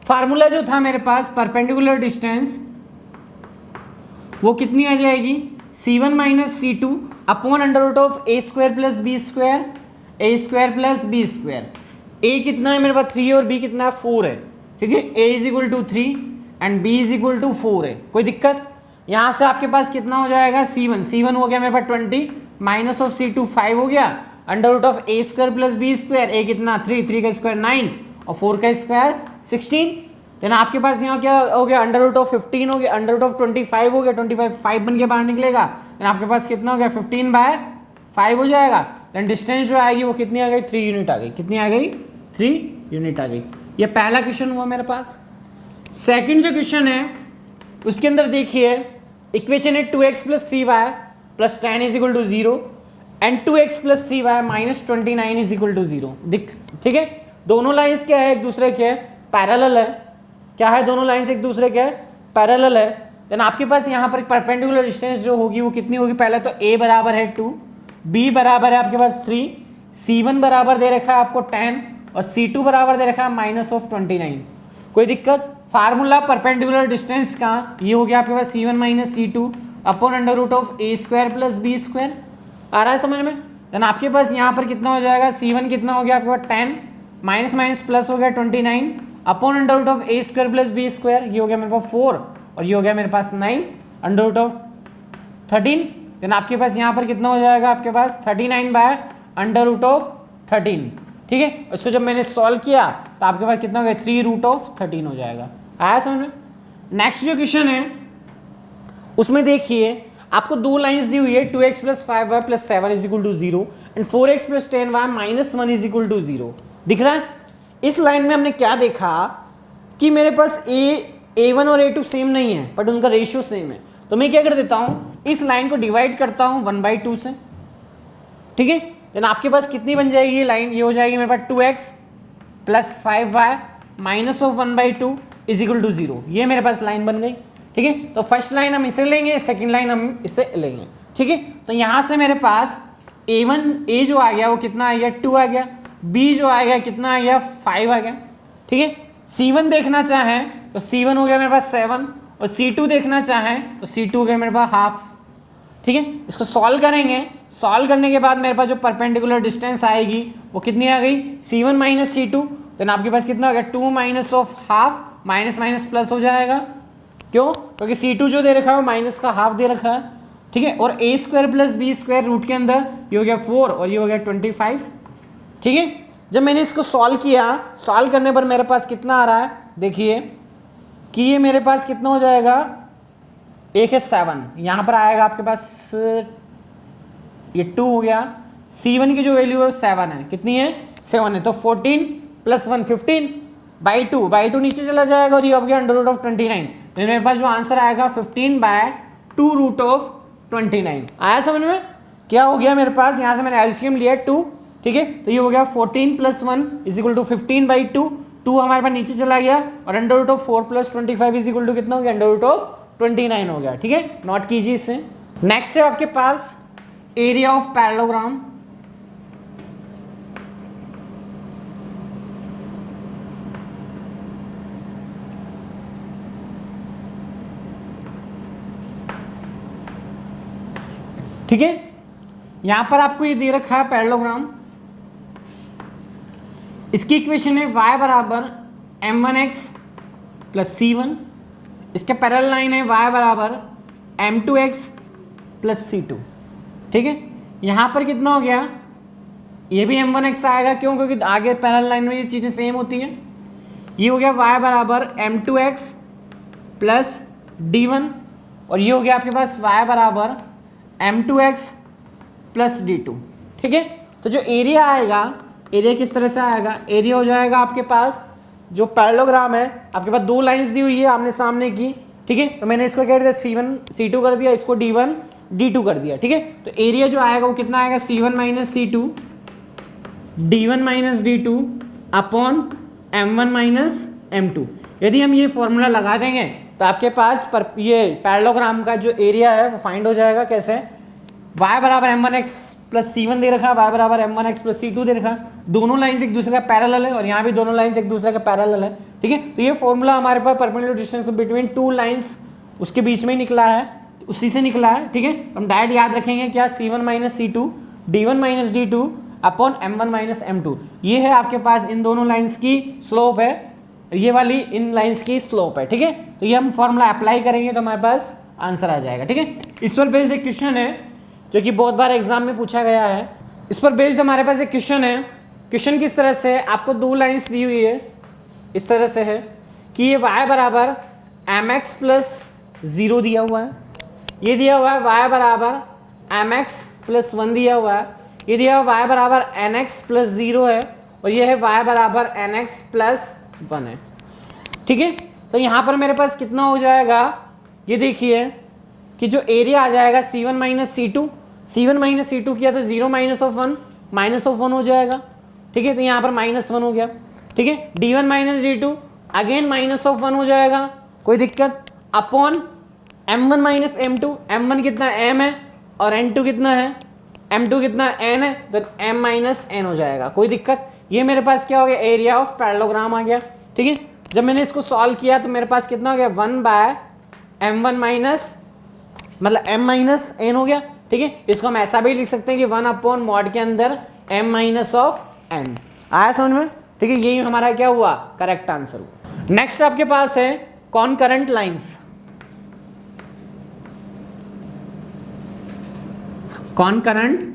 फार्मूला जो था मेरे पास परपेंडिकुलर डिस्टेंस वो कितनी आ जाएगी, c1 minus c2 upon under root of a² plus b² plus b²। a कितना है मेरे पास 3 और b कितना है 4 है। ठीक है, a is equal to 3 and b is equal to 4 है। कोई दिक्कत? यहाँ से आपके पास कितना हो जाएगा, c1 हो गया मेरे पास 20 माइनस ऑफ c2 5 हो गया, under root of a² plus b²। a कितना 3 का स्क्वायर 9 और 4 का स्क्वायर 16। देन आपके पास यहाँ क्या हो गया, अंडर रूट ऑफ 15 हो गया, अंडर रूट ऑफ 25 हो गया, 25 5 बन के बाहर निकलेगा, देन आपके पास कितना हो गया, 15/5 हो जाएगा। देन डिस्टेंस जो आएगी वो कितनी आ गई, 3 यूनिट आ गई। कितनी आ गई, 3 यूनिट आ गई। ये पहला क्वेश्चन हुआ मेरे पास। सेकंड जो क्वेश्चन है उसके अंदर देखिए, इक्वेशन है 2x plus 3y plus 10 is equal to 0 and 2x plus 3y minus 29 is equal to 0। ठीक है, दोनों लाइंस क्या है, एक दूसरे के पैरेलल है। क्या है, दोनों लाइंस एक दूसरे के पैरेलल है। देन आपके पास यहाँ पर परपेंडिकुलर डिस्टेंस जो होगी वो कितनी होगी, पहले तो a बराबर है 2, b बराबर है आपके पास 3, c1 बराबर दे रखा है आपको 10 और c2 बराबर दे रखा है माइनस ऑफ 29। कोई दिक्कत? फार्मूला परपेंडिकुलर डिस्टेंस का ये हो गया आपके पास c1 minus c2 upon under root of a² plus b²। आ रहा है समझ में? देन आपके पास यहाँ पर कितना हो जाएगा, c1 कितना हो गया आपके पास 10 माइनस माइनस प्लस हो गया 29 upon under root of a² plus b²। ये हो गया मेरे पास 4 और ये हो गया मेरे पास 9 अंडर रूट ऑफ 13। देन आपके पास यहाँ पर कितना हो जाएगा, आपके पास 39 बाय अंडर रूट ऑफ 13। ठीक है, इसको जब मैंने सॉल्व किया तो आपके पास कितना हो गया, 3 रूट ऑफ 13 हो जाएगा। आया समझ में? नेक्स्ट जो क्वेश्चन है उसमें देखिए, आपको दो लाइंस दी हुई है, 2x plus 5y plus 7 is equal to 0 and 4x plus 10y minus 1 is equal to 0। दिख रहा है? इस लाइन में हमने क्या देखा कि मेरे पास a1 और a2 सेम नहीं है बट उनका रेशियो सेम है। तो मैं क्या कर देता हूँ, इस लाइन को डिवाइड करता हूँ 1/2 से। ठीक है, देन आपके पास कितनी बन जाएगी ये लाइन, ये हो जाएगी मेरे पास 2x plus 5y minus of 1/2 is equal to 0। ये मेरे पास लाइन बन गई। ठीक है, तो फर्स्ट लाइन हम इसे लेंगे, सेकंड लाइन हम इसे लेंगे। ठीक है, तो यहाँ से मेरे पास a जो आ गया वो कितना आ गया, 2 आ गया, b जो आ गया कितना आ गया, 5 आ गया। ठीक है, c1 देखना चाहें तो c1 हो गया मेरे पास 7 और c2 देखना चाहें तो c2 हो गया मेरे पास हाफ। ठीक है, इसको सॉल्व करेंगे, सॉल्व करने के बाद मेरे पास जो परपेंडिकुलर डिस्टेंस आएगी वो कितनी आ गई, C1 माइनस C2, देन आपके पास कितना हो गया 2 minus of half, minus minus plus हो जाएगा, क्यों, क्योंकि C2 जो दे रखा है वो माइनस का हाफ दे रखा है, ठीक है, और a square plus b square root के अंदर ये हो गया 4 और ये हो गया 25, ठीक है। जब मैंने इसको सॉल्व किया, सॉल्व करने पर मेरे पास कितना आ रहा है, देखिए कि ये मेरे पास कितना हो जाएगा, एक है 7, यहाँ पर आएगा आपके पास ये 2 हो गया, C1 की जो वैल्यू है 7 है, कितनी है 7 है, तो 14 प्लस 1 15 बाई 2 नीचे चला जाएगा और ये हो गया अंडर रूट ऑफ 29, तो मेरे पास जो आंसर आएगा 15/2 रूट ऑफ 29। आया समझ में, क्या हो गया मेरे पास, यहाँ से मैंने एलसीएम लिया 2, ठीक है, तो ये हो गया 14 प्लस 1 इज इक्वल टू 15/2, 2 हमारे पास नीचे चला गया और under root of 4 plus 25 is equal to कितना हो गया, अंडर रूट ऑफ 29 हो गया, ठीक है, नोट कीजिए इसे। नेक्स्ट है आपके पास एरिया ऑफ पैरेललोग्राम, ठीक है, यहां पर आपको ये दे रखा है पैरेललोग्राम, इसकी इक्वेशन है y बराबर m1x प्लस C1, इसके पैरेलल लाइन है y बराबर m2x प्लस C2, ठीक है, यहां पर कितना हो गया, ये भी m1x आएगा, क्यों, क्योंकि आगे पैरेलल लाइन में ये चीजें सेम होती हैं, ये हो गया y बराबर m2x प्लस D1 और ये हो गया आपके पास y बराबर m2x प्लस D2, ठीक है। तो जो एरिया आएगा, एरिया किस तरह से आएगा, एरिया हो जाएगा आपके पास जो पैरेललोग्राम है, आपके पास 2 लाइंस दी हुई है आमने सामने की, ठीक है, तो मैंने इसको क्या कर दिया C1 C2 कर दिया, इसको D1 D2 कर दिया, ठीक है, तो एरिया जो आएगा वो कितना आएगा, C1 minus C2 D1 minus D2 upon M1 minus M2। यदि हम ये फॉर्मूला लगा देंगे तो आपके पास ये पैरेललोग्राम का जो एरिया है वो फाइंड हो जाएगा, कैसे, y बराबर m1x प्लस C1 दे रखा है, y बराबर m1x प्लस C2 दे रखा है, दोनों लाइंस एक दूसरे का पैरेलल है और यहाँ भी दोनों लाइंस एक दूसरे का पैरेलल है, ठीक है, तो ये फॉर्मूला हमारे पास परपेंडिकुलर डिस्टेंस बिटवीन 2 लाइंस उसके बीच में ही निकला है, उसी से निकला है, ठीक है, हम डायरेक्ट याद रखेंगे क्या, C1 minus C2 D1 minus D2 upon M1 minus M2, ये है आपके पास इन दोनों लाइंस की स्लोप है, ये वाली इन लाइंस की स्लोप है, ठीक है, तो ये हम फॉर्मूला अप्लाई करेंगे तो हमारे पास आंसर आ जाएगा, ठीक है। इस पर बेस्ड एक क्वेश्चन है जो कि बहुत बार एग्जाम में पूछा गया है, इस पर बेस्ड हमारे पास एक क्वेश्चन है, क्वेश्चन किस तरह से, आपको 2 लाइंस दी हुई है, इस तरह से है कि ये y बराबर mx प्लस 0 दिया हुआ है, ये दिया हुआ है y बराबर mx प्लस 1 दिया हुआ है, ये दिया हुआ y बराबर nx प्लस 0 है और ये है y बराबर nx प्लस 1 है, ठीक है, तो यहाँ पर मेरे पास कितना हो जाएगा, ये देखिए कि जो एरिया आ जाएगा C1 minus C2, C1 minus C2 किया तो 0 माइनस ऑफ 1 माइनस ऑफ 1 हो जाएगा, ठीक है, तो यहाँ पर माइनस 1 हो गया, ठीक है, D1 minus D2 again minus of 1 हो जाएगा, कोई दिक्कत, upon M1 minus M2, M1 कितना M है और N2 कितना है, M2 कितना N है, तो M माइनस N हो जाएगा, कोई दिक्कत, ये मेरे पास क्या हो गया, एरिया ऑफ पैरेललोग्राम आ गया, ठीक है। जब मैंने इसको सॉल्व किया तो मेरे पास कितना हो गया, 1/m1 माइनस मतलब m माइनस n हो गया, ठीक है, इसको हम ऐसा भी लिख सकते हैं कि 1 अपॉन मॉड के अंदर m माइनस ऑफ n। आया समझ में, ठीक है, यही हमारा क्या हुआ, करेक्ट आंसर हुआ। नेक्स्ट आपके पास है कॉनकरेंट लाइंस, कॉनकरेंट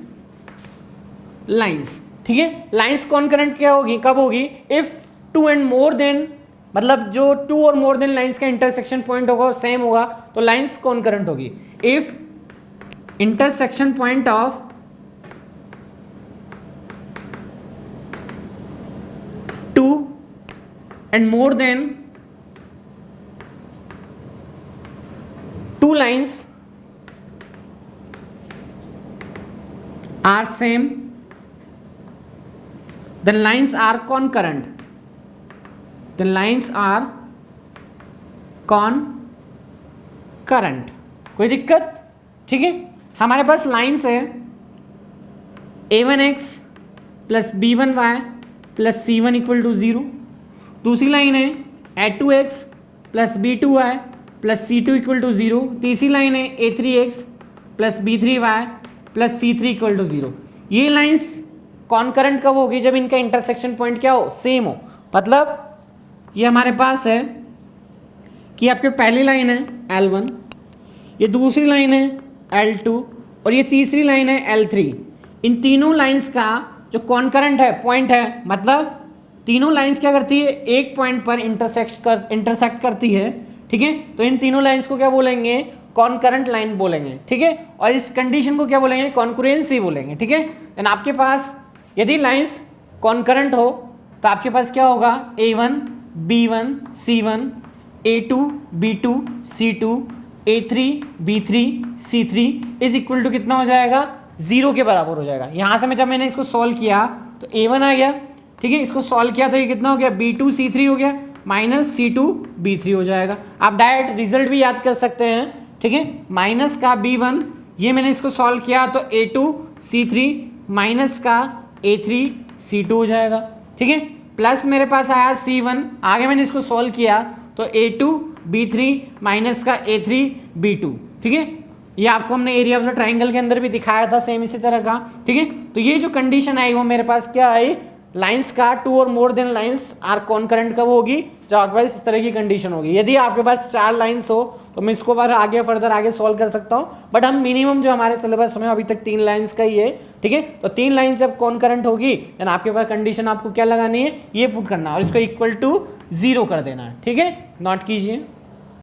लाइंस, ठीक है, लाइंस कॉनकरेंट क्या होगी, कब होगी, इफ 2 एंड मोर देन, मतलब जो 2 और मोर देन लाइंस का इंटरसेक्शन पॉइंट होगा सेम होगा तो लाइंस कॉनकरेंट होगी। If intersection point of 2 and more than 2 lines are same, the lines are concurrent, the lines are concurrent, कोई दिक्कत, ठीक है, हमारे पास लाइंस है a1x plus b1y plus c1 equal to 0, दूसरी लाइन है a2x plus b2y plus c2 equal to 0, तीसरी line है a3x plus B3y plus C3 equal to 0। ये लाइंस कॉन्करेंट कब होगी? जब इनका इंटरसेक्शन पॉइंट क्या हो? सेम हो। मतलब ये हमारे पास है कि आपके पहली लाइन है L1, ये दूसरी लाइन है L2 और ये तीसरी लाइन है L3। इन तीनों लाइंस का जो कॉन्करेंट है पॉइंट है, मतलब तीनों लाइंस क्या करती है? एक पॉइंट पर इंटरसेक्ट करती है, ठीक है। तो इन तीनों लाइंस को क्या बोलेंगे? कॉन्करेंट लाइन बोलेंगे, ठीक है। और इस कंडीशन को क्या बोलेंगे? कॉन्करेंसी बोलेंगे, ठीक है। देन आपके पास यदि लाइंस कॉन्करेंट हो तो आपके पास क्या होगा? A1 B1 C1 A2 B2 C2 A3 B3 C3 is equal to कितना हो जाएगा? 0 के बराबर हो जाएगा। यहाँ से जब मैंने इसको सॉल्व किया तो A1 आ गया, ठीक है। इसको सॉल्व किया तो ये कितना हो गया? B2 C3 हो गया माइनस C2 B3 हो जाएगा। आप डायरेक्ट रिजल्ट भी याद कर सकते हैं, ठीक है। माइनस का B1, ये मैंने इसको सॉल्व किया तो A2 C3 माइनस का A3 C2 हो जाएगा, ठीक है। प्लस मेरे पास आया C1, आगे मैंने इसको सॉल्व किया तो A2 B3 माइनस का A3 B2, ठीक है। ये आपको हमने एरिया ऑफ द ट्राइंगल के अंदर भी दिखाया था सेम इसी तरह का, ठीक है। तो ये जो कंडीशन आई वो मेरे पास क्या आई? लाइंस का 2 और more than lines are concurrent कब होगी? जब आपके पास इस तरह की कंडीशन होगी। यदि आपके पास 4 लाइंस हो तो मैं इसको बार आगे फर्दर आगे सॉल्व कर सकता हूँ, बट हम मिनिमम जो हमारे सिलेबस में अभी तक 3 लाइंस का ही है, ठीक है। तो 3 लाइंस जब कॉन्करेंट होगी देन आपके पास कंडीशन आपको क्या लगानी है? ये पुट करना और इसको इक्वल टू 0 कर देना है, ठीक है। नोट कीजिए।